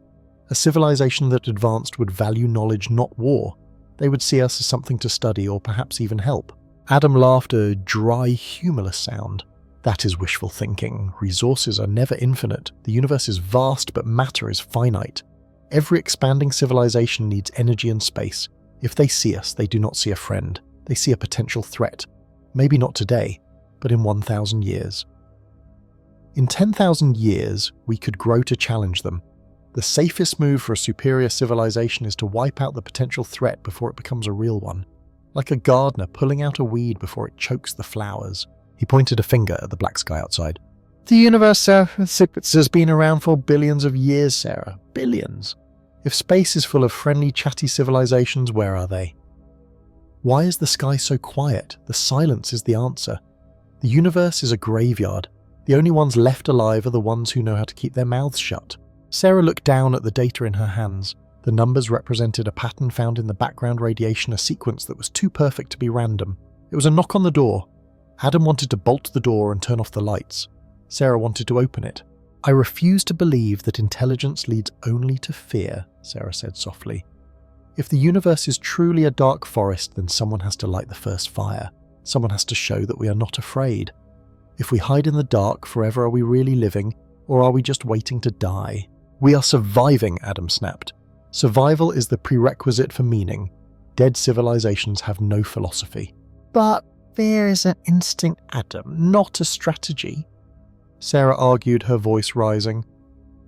A civilization that advanced would value knowledge, not war. They would see us as something to study or perhaps even help." Adam laughed, a dry, humorless sound. "That is wishful thinking. Resources are never infinite. The universe is vast, but matter is finite. Every expanding civilization needs energy and space. If they see us, they do not see a friend. They see a potential threat. Maybe not today, but in 1,000 years. In 10,000 years, we could grow to challenge them. The safest move for a superior civilization is to wipe out the potential threat before it becomes a real one. Like a gardener pulling out a weed before it chokes the flowers." He pointed a finger at the black sky outside. "The universe has been around for billions of years, Sarah. Billions. If space is full of friendly, chatty civilizations, where are they? Why is the sky so quiet? The silence is the answer. The universe is a graveyard. The only ones left alive are the ones who know how to keep their mouths shut." Sarah looked down at the data in her hands. The numbers represented a pattern found in the background radiation, a sequence that was too perfect to be random. It was a knock on the door. Adam wanted to bolt the door and turn off the lights. Sarah wanted to open it. "I refuse to believe that intelligence leads only to fear," Sarah said softly. "If the universe is truly a dark forest, then someone has to light the first fire. Someone has to show that we are not afraid. If we hide in the dark forever, are we really living, or are we just waiting to die?" "We are surviving," Adam snapped. "Survival is the prerequisite for meaning. Dead civilizations have no philosophy." "But fear is an instinct, Adam, not a strategy," Sarah argued, her voice rising.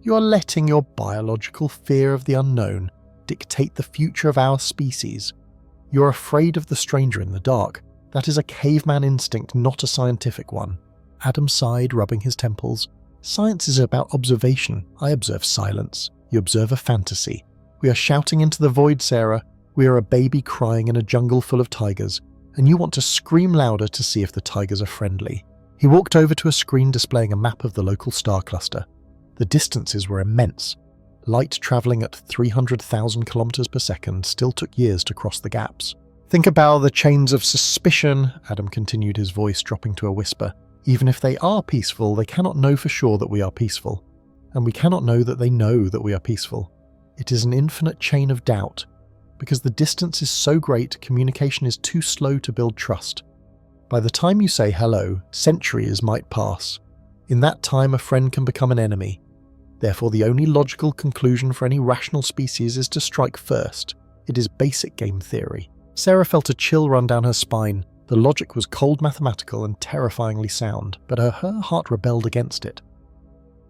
"You are letting your biological fear of the unknown dictate the future of our species. You're afraid of the stranger in the dark. That is a caveman instinct, not a scientific one." Adam sighed, rubbing his temples. "Science is about observation. I observe silence. You observe a fantasy. We are shouting into the void, Sarah. We are a baby crying in a jungle full of tigers, and you want to scream louder to see if the tigers are friendly." He walked over to a screen displaying a map of the local star cluster. The distances were immense. Light travelling at 300,000 kilometers per second still took years to cross the gaps. "Think about the chains of suspicion," Adam continued, his voice dropping to a whisper. "Even if they are peaceful, they cannot know for sure that we are peaceful. And we cannot know that they know that we are peaceful. It is an infinite chain of doubt. Because the distance is so great, communication is too slow to build trust. By the time you say hello, centuries might pass. In that time, a friend can become an enemy. Therefore, the only logical conclusion for any rational species is to strike first. It is basic game theory." Sarah felt a chill run down her spine. The logic was cold mathematical and terrifyingly sound, but her heart rebelled against it.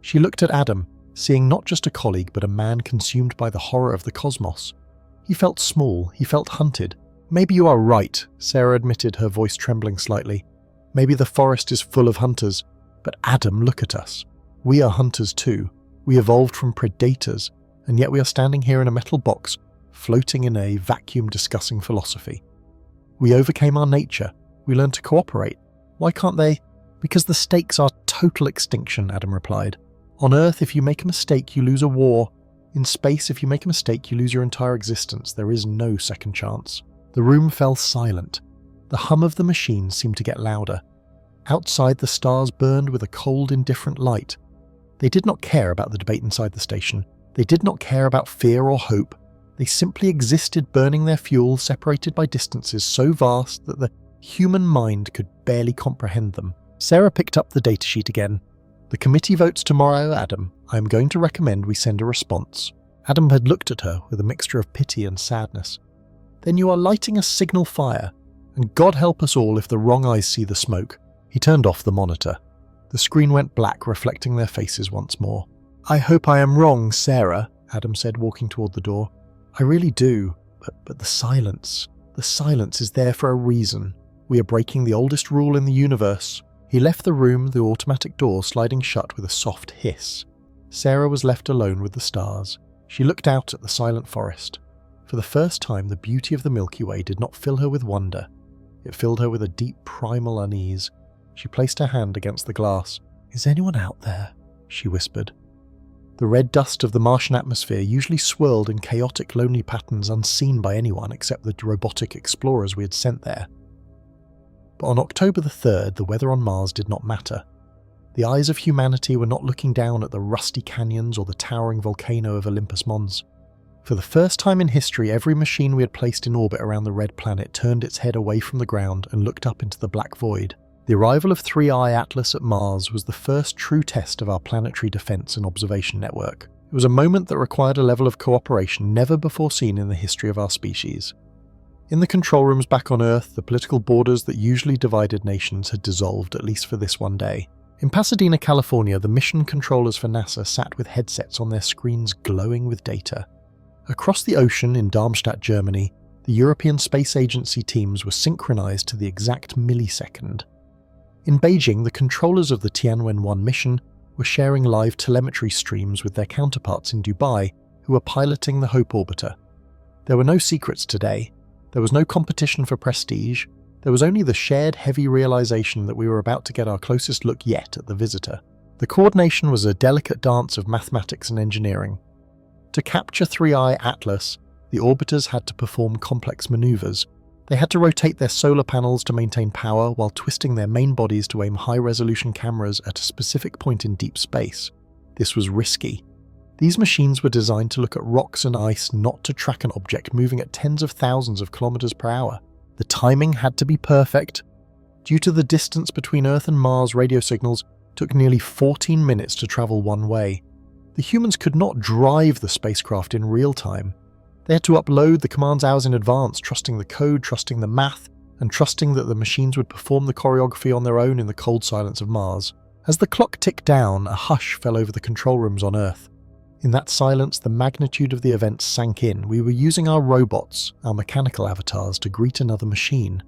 She looked at Adam, seeing not just a colleague but a man consumed by the horror of the cosmos. He felt small, he felt hunted. "Maybe you are right," Sarah admitted, her voice trembling slightly. "Maybe the forest is full of hunters. But Adam, look at us. We are hunters too. We evolved from predators, and yet we are standing here in a metal box, floating in a vacuum discussing philosophy. We overcame our nature. We learned to cooperate. Why can't they?" "Because the stakes are total extinction," Adam replied. "On Earth, if you make a mistake, you lose a war. In space, if you make a mistake, you lose your entire existence. There is no second chance." The room fell silent. The hum of the machine seemed to get louder. Outside, the stars burned with a cold, indifferent light. They did not care about the debate inside the station. They did not care about fear or hope. They simply existed, burning their fuel, separated by distances so vast that the human mind could barely comprehend them. Sarah picked up the datasheet again. "The committee votes tomorrow, Adam. I am going to recommend we send a response." Adam had looked at her with a mixture of pity and sadness. "Then you are lighting a signal fire, and God help us all if the wrong eyes see the smoke." He turned off the monitor. The screen went black, reflecting their faces once more. "I hope I am wrong, Sarah," Adam said, walking toward the door. "I really do, but the silence is there for a reason. We are breaking the oldest rule in the universe." He left the room, the automatic door sliding shut with a soft hiss. Sarah was left alone with the stars. She looked out at the silent forest. For the first time, the beauty of the Milky Way did not fill her with wonder. It filled her with a deep primal unease. She placed her hand against the glass. "Is anyone out there?" she whispered. The red dust of the Martian atmosphere usually swirled in chaotic, lonely patterns unseen by anyone except the robotic explorers we had sent there. But on October the 3rd, the weather on Mars did not matter. The eyes of humanity were not looking down at the rusty canyons or the towering volcano of Olympus Mons. For the first time in history, every machine we had placed in orbit around the red planet turned its head away from the ground and looked up into the black void. The arrival of 3I Atlas at Mars was the first true test of our planetary defense and observation network. It was a moment that required a level of cooperation never before seen in the history of our species. In the control rooms back on Earth, the political borders that usually divided nations had dissolved, at least for this one day. In Pasadena, California, the mission controllers for NASA sat with headsets on their screens glowing with data. Across the ocean in Darmstadt, Germany, the European Space Agency teams were synchronized to the exact millisecond. In Beijing, the controllers of the Tianwen-1 mission were sharing live telemetry streams with their counterparts in Dubai, who were piloting the Hope orbiter. There were no secrets today. There was no competition for prestige. There was only the shared heavy realization that we were about to get our closest look yet at the visitor. The coordination was a delicate dance of mathematics and engineering. To capture 3I Atlas, the orbiters had to perform complex maneuvers. They had to rotate their solar panels to maintain power while twisting their main bodies to aim high-resolution cameras at a specific point in deep space. This was risky. These machines were designed to look at rocks and ice, not to track an object moving at tens of thousands of kilometers per hour. The timing had to be perfect. Due to the distance between Earth and Mars, radio signals took nearly 14 minutes to travel one way. The humans could not drive the spacecraft in real time. They had to upload the commands hours in advance, trusting the code, trusting the math, and trusting that the machines would perform the choreography on their own in the cold silence of Mars. As the clock ticked down, a hush fell over the control rooms on Earth. In that silence, the magnitude of the event sank in. We were using our robots, our mechanical avatars, to greet another machine.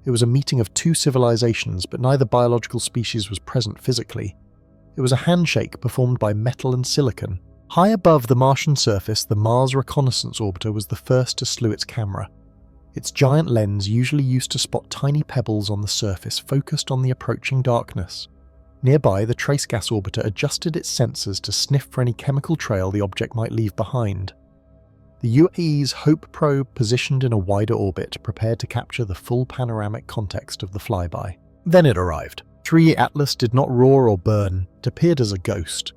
It was a meeting of two civilizations, but neither biological species was present physically. It was a handshake performed by metal and silicon. High above the Martian surface, the Mars Reconnaissance Orbiter was the first to slew its camera. Its giant lens, usually used to spot tiny pebbles on the surface, focused on the approaching darkness. Nearby, the trace gas orbiter adjusted its sensors to sniff for any chemical trail the object might leave behind. The UAE's Hope probe positioned in a wider orbit, prepared to capture the full panoramic context of the flyby. Then it arrived. 3 Atlas did not roar or burn. It appeared as a ghost.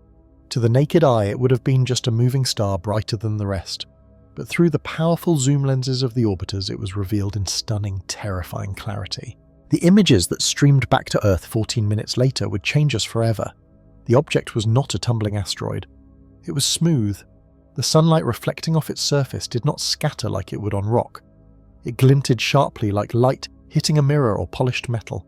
To the naked eye, it would have been just a moving star brighter than the rest. But through the powerful zoom lenses of the orbiters, it was revealed in stunning, terrifying clarity. The images that streamed back to Earth 14 minutes later would change us forever. The object was not a tumbling asteroid. It was smooth. The sunlight reflecting off its surface did not scatter like it would on rock. It glinted sharply like light hitting a mirror or polished metal.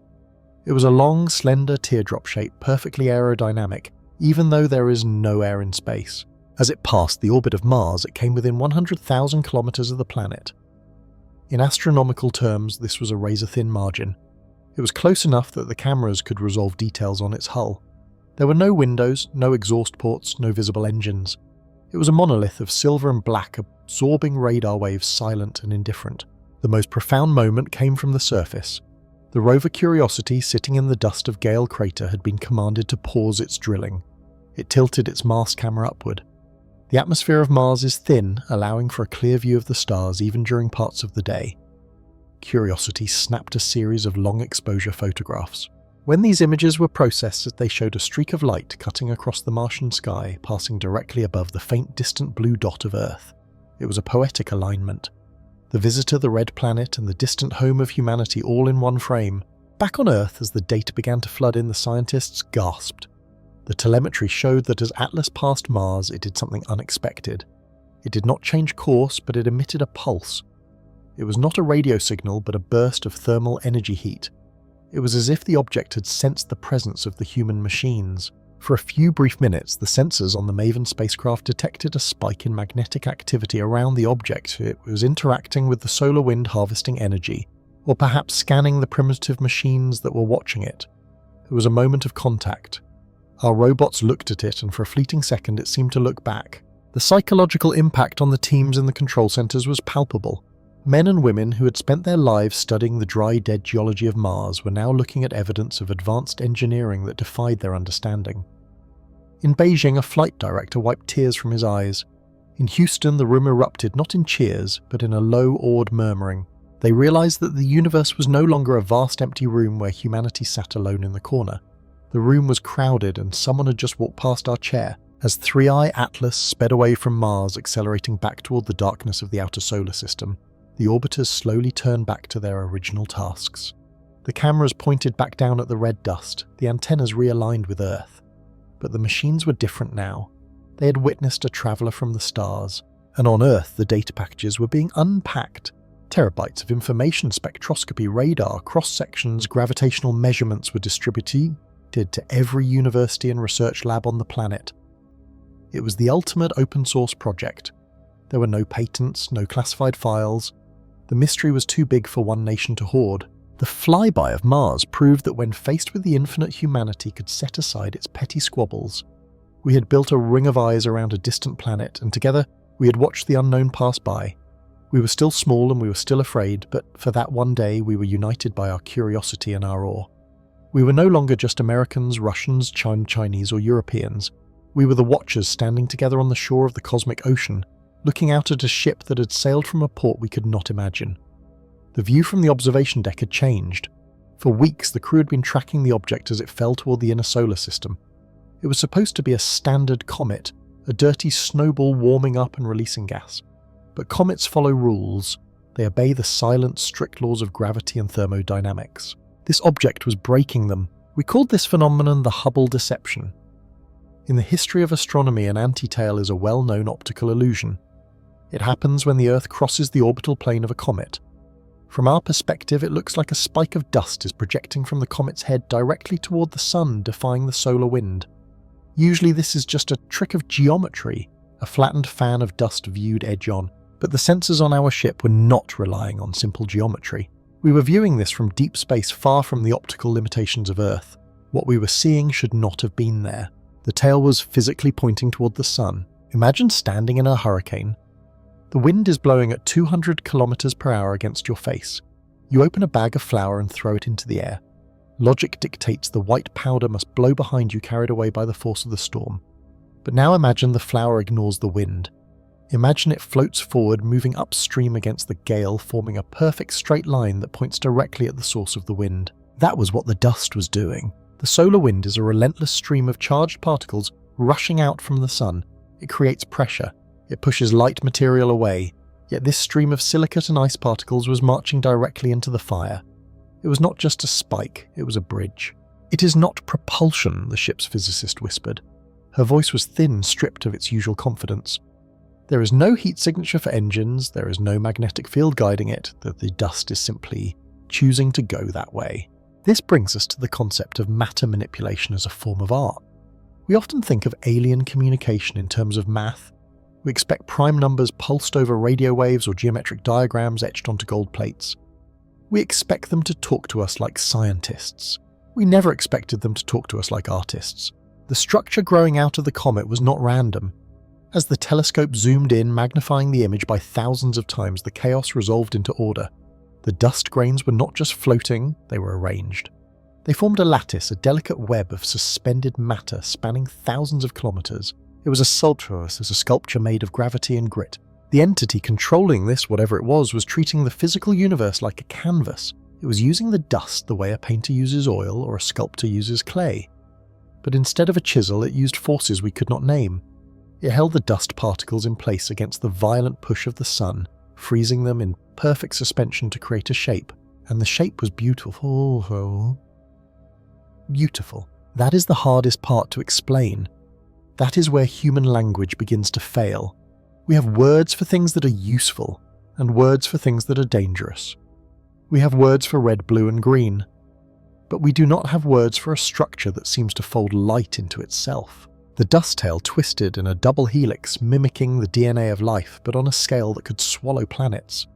It was a long, slender teardrop shape, perfectly aerodynamic, even though there is no air in space. As it passed the orbit of Mars, it came within 100,000 kilometers of the planet. In astronomical terms, this was a razor-thin margin. It was close enough that the cameras could resolve details on its hull. There were no windows, no exhaust ports, no visible engines. It was a monolith of silver and black, absorbing radar waves, silent and indifferent. The most profound moment came from the surface. The rover Curiosity, sitting in the dust of Gale Crater, had been commanded to pause its drilling. It tilted its mast camera upward. The atmosphere of Mars is thin, allowing for a clear view of the stars even during parts of the day. Curiosity snapped a series of long-exposure photographs. When these images were processed, they showed a streak of light cutting across the Martian sky, passing directly above the faint distant blue dot of Earth. It was a poetic alignment. The visitor, the red planet, and the distant home of humanity all in one frame. Back on Earth, as the data began to flood in, the scientists gasped. The telemetry showed that as Atlas passed Mars, it did something unexpected. It did not change course, but it emitted a pulse. It was not a radio signal, but a burst of thermal energy heat. It was as if the object had sensed the presence of the human machines. For a few brief minutes, the sensors on the Maven spacecraft detected a spike in magnetic activity around the object. It was interacting with the solar wind, harvesting energy, or perhaps scanning the primitive machines that were watching it. It was a moment of contact. Our robots looked at it, and for a fleeting second it seemed to look back. The psychological impact on the teams in the control centers was palpable. Men and women who had spent their lives studying the dry, dead geology of Mars were now looking at evidence of advanced engineering that defied their understanding. In Beijing, a flight director wiped tears from his eyes. In Houston, the room erupted not in cheers, but in a low, awed murmuring. They realized that the universe was no longer a vast empty room where humanity sat alone in the corner. The room was crowded, and someone had just walked past our chair, as 3i Atlas sped away from Mars, accelerating back toward the darkness of the outer solar system. The orbiters slowly turned back to their original tasks. The cameras pointed back down at the red dust, the antennas realigned with Earth. But the machines were different now. They had witnessed a traveller from the stars, and on Earth the data packages were being unpacked. Terabytes of information, spectroscopy, radar, cross-sections, gravitational measurements were distributed to every university and research lab on the planet. It was the ultimate open-source project. There were no patents, no classified files. The mystery was too big for one nation to hoard. The flyby of Mars proved that when faced with the infinite, humanity could set aside its petty squabbles. We had built a ring of eyes around a distant planet, and together we had watched the unknown pass by. We were still small and we were still afraid, but for that one day we were united by our curiosity and our awe. We were no longer just Americans, Russians, Chinese or Europeans. We were the watchers standing together on the shore of the cosmic ocean, looking out at a ship that had sailed from a port we could not imagine. The view from the observation deck had changed. For weeks, the crew had been tracking the object as it fell toward the inner solar system. It was supposed to be a standard comet, a dirty snowball warming up and releasing gas. But comets follow rules. They obey the silent, strict laws of gravity and thermodynamics. This object was breaking them. We called this phenomenon the Hubble deception. In the history of astronomy, an antitail is a well-known optical illusion. It happens when the Earth crosses the orbital plane of a comet. From our perspective, it looks like a spike of dust is projecting from the comet's head directly toward the sun, defying the solar wind. Usually this is just a trick of geometry, a flattened fan of dust viewed edge-on, but the sensors on our ship were not relying on simple geometry. We were viewing this from deep space far from the optical limitations of Earth. What we were seeing should not have been there. The tail was physically pointing toward the sun. Imagine standing in a hurricane. The wind is blowing at 200 kilometers per hour against your face. You open a bag of flour and throw it into the air. Logic dictates the white powder must blow behind you, carried away by the force of the storm. But now imagine the flour ignores the wind. Imagine it floats forward, moving upstream against the gale, forming a perfect straight line that points directly at the source of the wind. That was what the dust was doing. The solar wind is a relentless stream of charged particles rushing out from the sun. It creates pressure. It pushes light material away. Yet this stream of silicate and ice particles was marching directly into the fire. It was not just a spike, it was a bridge. "It is not propulsion," the ship's physicist whispered. Her voice was thin, stripped of its usual confidence. "There is no heat signature for engines, there is no magnetic field guiding it, that the dust is simply choosing to go that way." This brings us to the concept of matter manipulation as a form of art. We often think of alien communication in terms of math. We expect prime numbers pulsed over radio waves or geometric diagrams etched onto gold plates. We expect them to talk to us like scientists. We never expected them to talk to us like artists. The structure growing out of the comet was not random. As the telescope zoomed in, magnifying the image by thousands of times, the chaos resolved into order. The dust grains were not just floating, they were arranged. They formed a lattice, a delicate web of suspended matter spanning thousands of kilometers. It was as sultrous as a sculpture made of gravity and grit. The entity controlling this, whatever it was treating the physical universe like a canvas. It was using the dust the way a painter uses oil or a sculptor uses clay. But instead of a chisel, it used forces we could not name. It held the dust particles in place against the violent push of the sun, freezing them in perfect suspension to create a shape. And the shape was beautiful. Beautiful. That is the hardest part to explain. That is where human language begins to fail. We have words for things that are useful, and words for things that are dangerous. We have words for red, blue, and green. But we do not have words for a structure that seems to fold light into itself. The dust tail twisted in a double helix, mimicking the DNA of life, but on a scale that could swallow planets.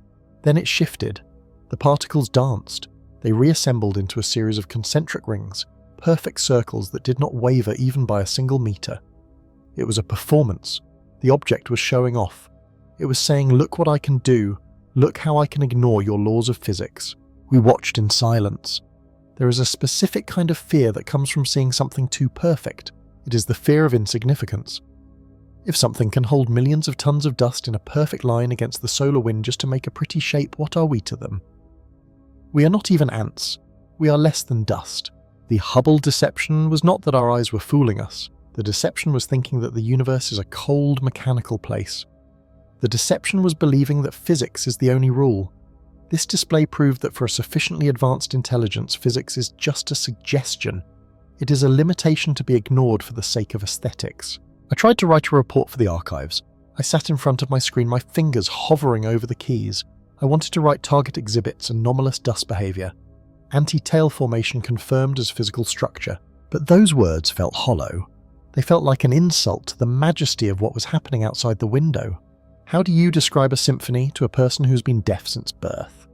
Then it shifted. The particles danced. They reassembled into a series of concentric rings, perfect circles that did not waver even by a single meter. It was a performance. The object was showing off. It was saying, "Look what I can do. Look how I can ignore your laws of physics." We watched in silence. There is a specific kind of fear that comes from seeing something too perfect. It is the fear of insignificance. If something can hold millions of tons of dust in a perfect line against the solar wind just to make a pretty shape, what are we to them? We are not even ants. We are less than dust. The Hubble deception was not that our eyes were fooling us. The deception was thinking that the universe is a cold, mechanical place. The deception was believing that physics is the only rule. This display proved that for a sufficiently advanced intelligence, physics is just a suggestion. It is a limitation to be ignored for the sake of aesthetics. I tried to write a report for the archives. I sat in front of my screen, my fingers hovering over the keys. I wanted to write target exhibits, anomalous dust behavior, anti-tail formation confirmed as physical structure. But those words felt hollow. They felt like an insult to the majesty of what was happening outside the window. How do you describe a symphony to a person who's been deaf since birth?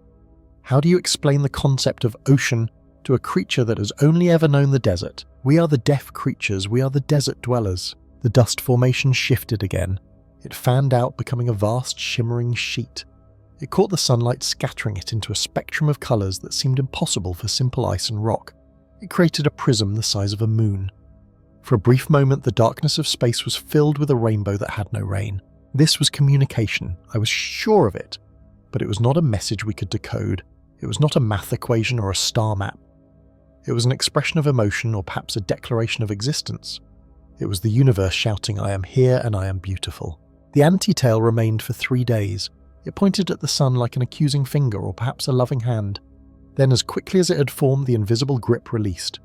How do you explain the concept of ocean to a creature that has only ever known the desert? We are the deaf creatures, we are the desert dwellers. The dust formation shifted again. It fanned out, becoming a vast shimmering sheet. It caught the sunlight, scattering it into a spectrum of colours that seemed impossible for simple ice and rock. It created a prism the size of a moon. For a brief moment, the darkness of space was filled with a rainbow that had no rain. This was communication. I was sure of it. But it was not a message we could decode. It was not a math equation or a star map. It was an expression of emotion, or perhaps a declaration of existence. It was the universe shouting, "I am here and I am beautiful." The anti-tail remained for 3 days. It pointed at the sun like an accusing finger, or perhaps a loving hand. Then, as quickly as it had formed, the invisible grip released.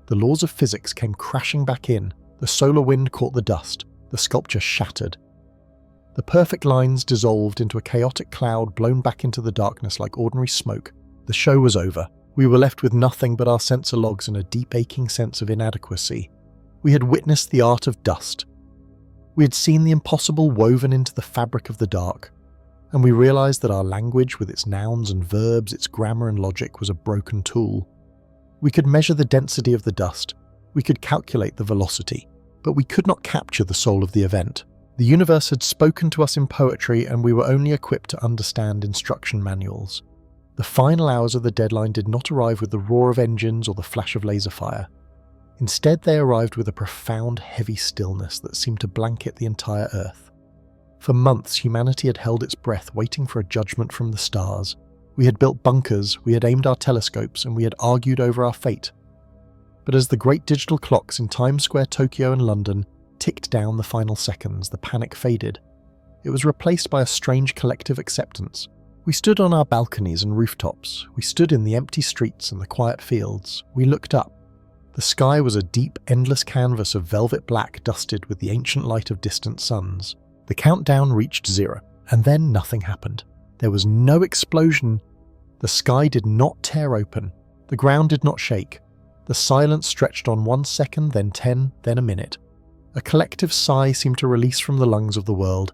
The laws of physics came crashing back in. The solar wind caught the dust. The sculpture shattered. The perfect lines dissolved into a chaotic cloud blown back into the darkness like ordinary smoke. The show was over. We were left with nothing but our sensor logs and a deep aching sense of inadequacy. We had witnessed the art of dust. We had seen the impossible woven into the fabric of the dark, and we realized that our language, with its nouns and verbs, its grammar and logic, was a broken tool. We could measure the density of the dust, we could calculate the velocity, but we could not capture the soul of the event. The universe had spoken to us in poetry, and we were only equipped to understand instruction manuals. The final hours of the deadline did not arrive with the roar of engines or the flash of laser fire. Instead, they arrived with a profound, heavy stillness that seemed to blanket the entire Earth. For months, humanity had held its breath, waiting for a judgment from the stars. We had built bunkers, we had aimed our telescopes, and we had argued over our fate. But as the great digital clocks in Times Square, Tokyo, and London ticked down the final seconds, the panic faded. It was replaced by a strange collective acceptance. We stood on our balconies and rooftops. We stood in the empty streets and the quiet fields. We looked up. The sky was a deep, endless canvas of velvet black dusted with the ancient light of distant suns. The countdown reached 0, and then nothing happened. There was no explosion. The sky did not tear open. The ground did not shake. The silence stretched on 1 second, then 10, then a minute. A collective sigh seemed to release from the lungs of the world.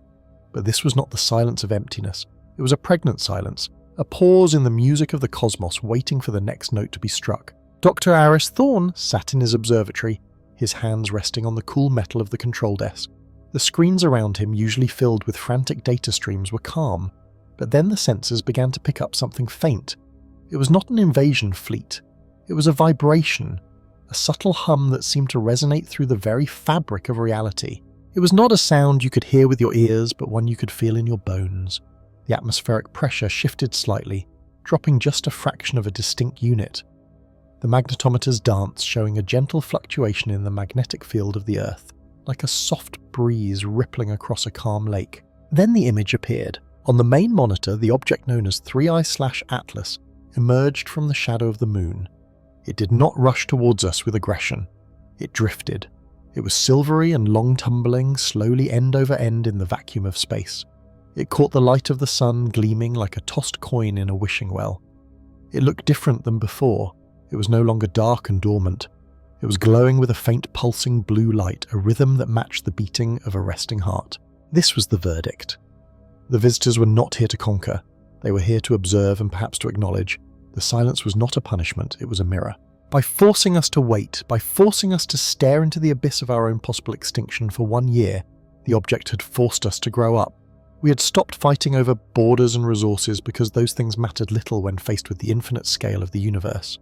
But this was not the silence of emptiness. It was a pregnant silence, a pause in the music of the cosmos waiting for the next note to be struck. Dr. Aris Thorne sat in his observatory, his hands resting on the cool metal of the control desk. The screens around him, usually filled with frantic data streams, were calm, but then the sensors began to pick up something faint. It was not an invasion fleet. It was a vibration, a subtle hum that seemed to resonate through the very fabric of reality. It was not a sound you could hear with your ears, but one you could feel in your bones. The atmospheric pressure shifted slightly, dropping just a fraction of a distinct unit. The magnetometers danced, showing a gentle fluctuation in the magnetic field of the Earth, like a soft breeze rippling across a calm lake. Then the image appeared. On the main monitor, the object known as 3I/Atlas emerged from the shadow of the moon. It did not rush towards us with aggression. It drifted. It was silvery and long-tumbling, slowly end over end in the vacuum of space. It caught the light of the sun, gleaming like a tossed coin in a wishing well. It looked different than before. It was no longer dark and dormant. It was glowing with a faint pulsing blue light, a rhythm that matched the beating of a resting heart. This was the verdict. The visitors were not here to conquer. They were here to observe and perhaps to acknowledge. The silence was not a punishment, it was a mirror. By forcing us to wait, by forcing us to stare into the abyss of our own possible extinction for 1 year, the object had forced us to grow up. We had stopped fighting over borders and resources because those things mattered little when faced with the infinite scale of the universe.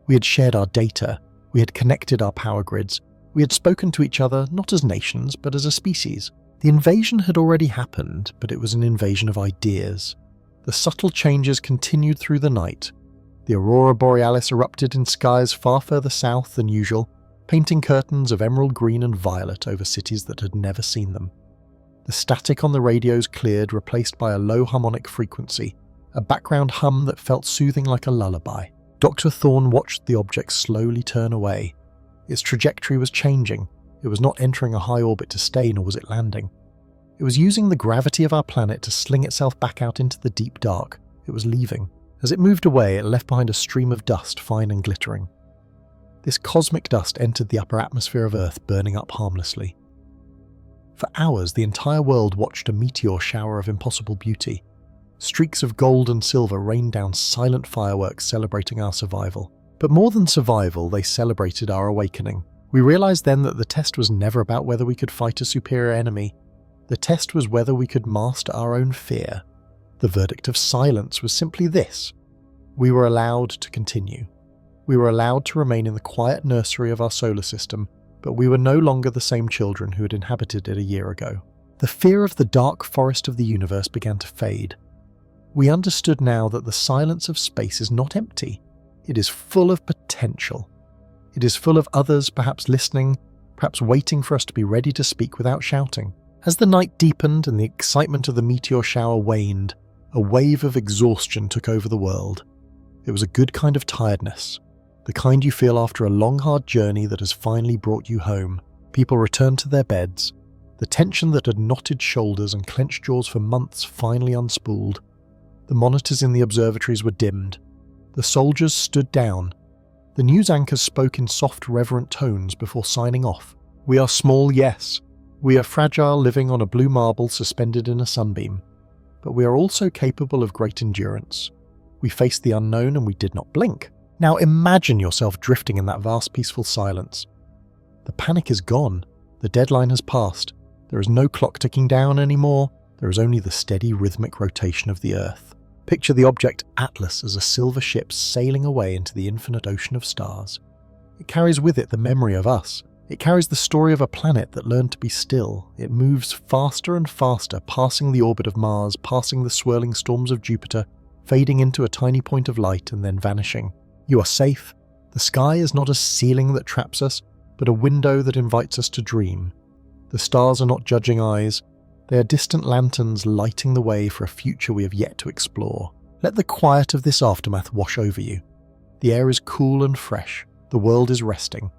We had shared our data, we had connected our power grids, we had spoken to each other not as nations but as a species. The invasion had already happened, but it was an invasion of ideas. The subtle changes continued through the night. The aurora borealis erupted in skies far further south than usual, painting curtains of emerald green and violet over cities that had never seen them. The static on the radios cleared, replaced by a low harmonic frequency, a background hum that felt soothing like a lullaby. Dr. Thorne watched the object slowly turn away. Its trajectory was changing. It was not entering a high orbit to stay, nor was it landing. It was using the gravity of our planet to sling itself back out into the deep dark. It was leaving. As it moved away, it left behind a stream of dust, fine and glittering. This cosmic dust entered the upper atmosphere of Earth, burning up harmlessly. For hours, the entire world watched a meteor shower of impossible beauty. Streaks of gold and silver rained down silent fireworks celebrating our survival. But more than survival, they celebrated our awakening. We realized then that the test was never about whether we could fight a superior enemy. The test was whether we could master our own fear. The verdict of silence was simply this: we were allowed to continue. We were allowed to remain in the quiet nursery of our solar system, but we were no longer the same children who had inhabited it a year ago. The fear of the dark forest of the universe began to fade. We understood now that the silence of space is not empty. It is full of potential. It is full of others perhaps listening, perhaps waiting for us to be ready to speak without shouting. As the night deepened and the excitement of the meteor shower waned, a wave of exhaustion took over the world. It was a good kind of tiredness, the kind you feel after a long, hard journey that has finally brought you home. People returned to their beds. The tension that had knotted shoulders and clenched jaws for months finally unspooled. The monitors in the observatories were dimmed. The soldiers stood down. The news anchors spoke in soft, reverent tones before signing off. We are small, yes. We are fragile, living on a blue marble suspended in a sunbeam, but we are also capable of great endurance. We faced the unknown and we did not blink. Now imagine yourself drifting in that vast peaceful silence. The panic is gone. The deadline has passed. There is no clock ticking down anymore. There is only the steady rhythmic rotation of the Earth. Picture the object Atlas as a silver ship sailing away into the infinite ocean of stars. It carries with it the memory of us. It carries the story of a planet that learned to be still. It moves faster and faster, passing the orbit of Mars, passing the swirling storms of Jupiter, fading into a tiny point of light and then vanishing. You are safe. The sky is not a ceiling that traps us, but a window that invites us to dream. The stars are not judging eyes. They are distant lanterns lighting the way for a future we have yet to explore. Let the quiet of this aftermath wash over you. The air is cool and fresh. The world is resting.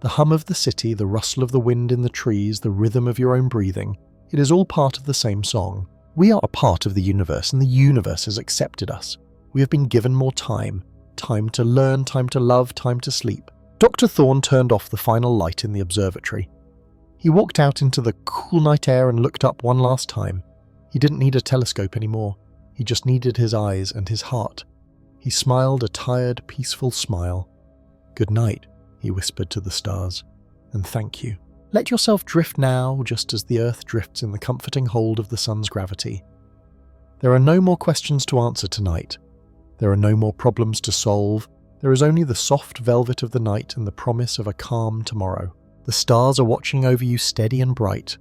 The hum of the city, the rustle of the wind in the trees, the rhythm of your own breathing, it is all part of the same song. We are a part of the universe, and the universe has accepted us. We have been given more time. Time to learn, time to love, time to sleep. Dr. Thorne turned off the final light in the observatory. He walked out into the cool night air and looked up one last time. He didn't need a telescope anymore. He just needed his eyes and his heart. He smiled a tired, peaceful smile. "Good night," he whispered to the stars, "and thank you. Let yourself drift now, just as the Earth drifts in the comforting hold of the sun's gravity. There are no more questions to answer tonight. There are no more problems to solve. There is only the soft velvet of the night and the promise of a calm tomorrow. The stars are watching over you steady and bright.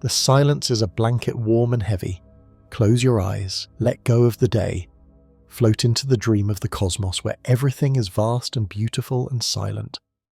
The silence is a blanket warm and heavy. Close your eyes, let go of the day. Float into the dream of the cosmos where everything is vast and beautiful and silent.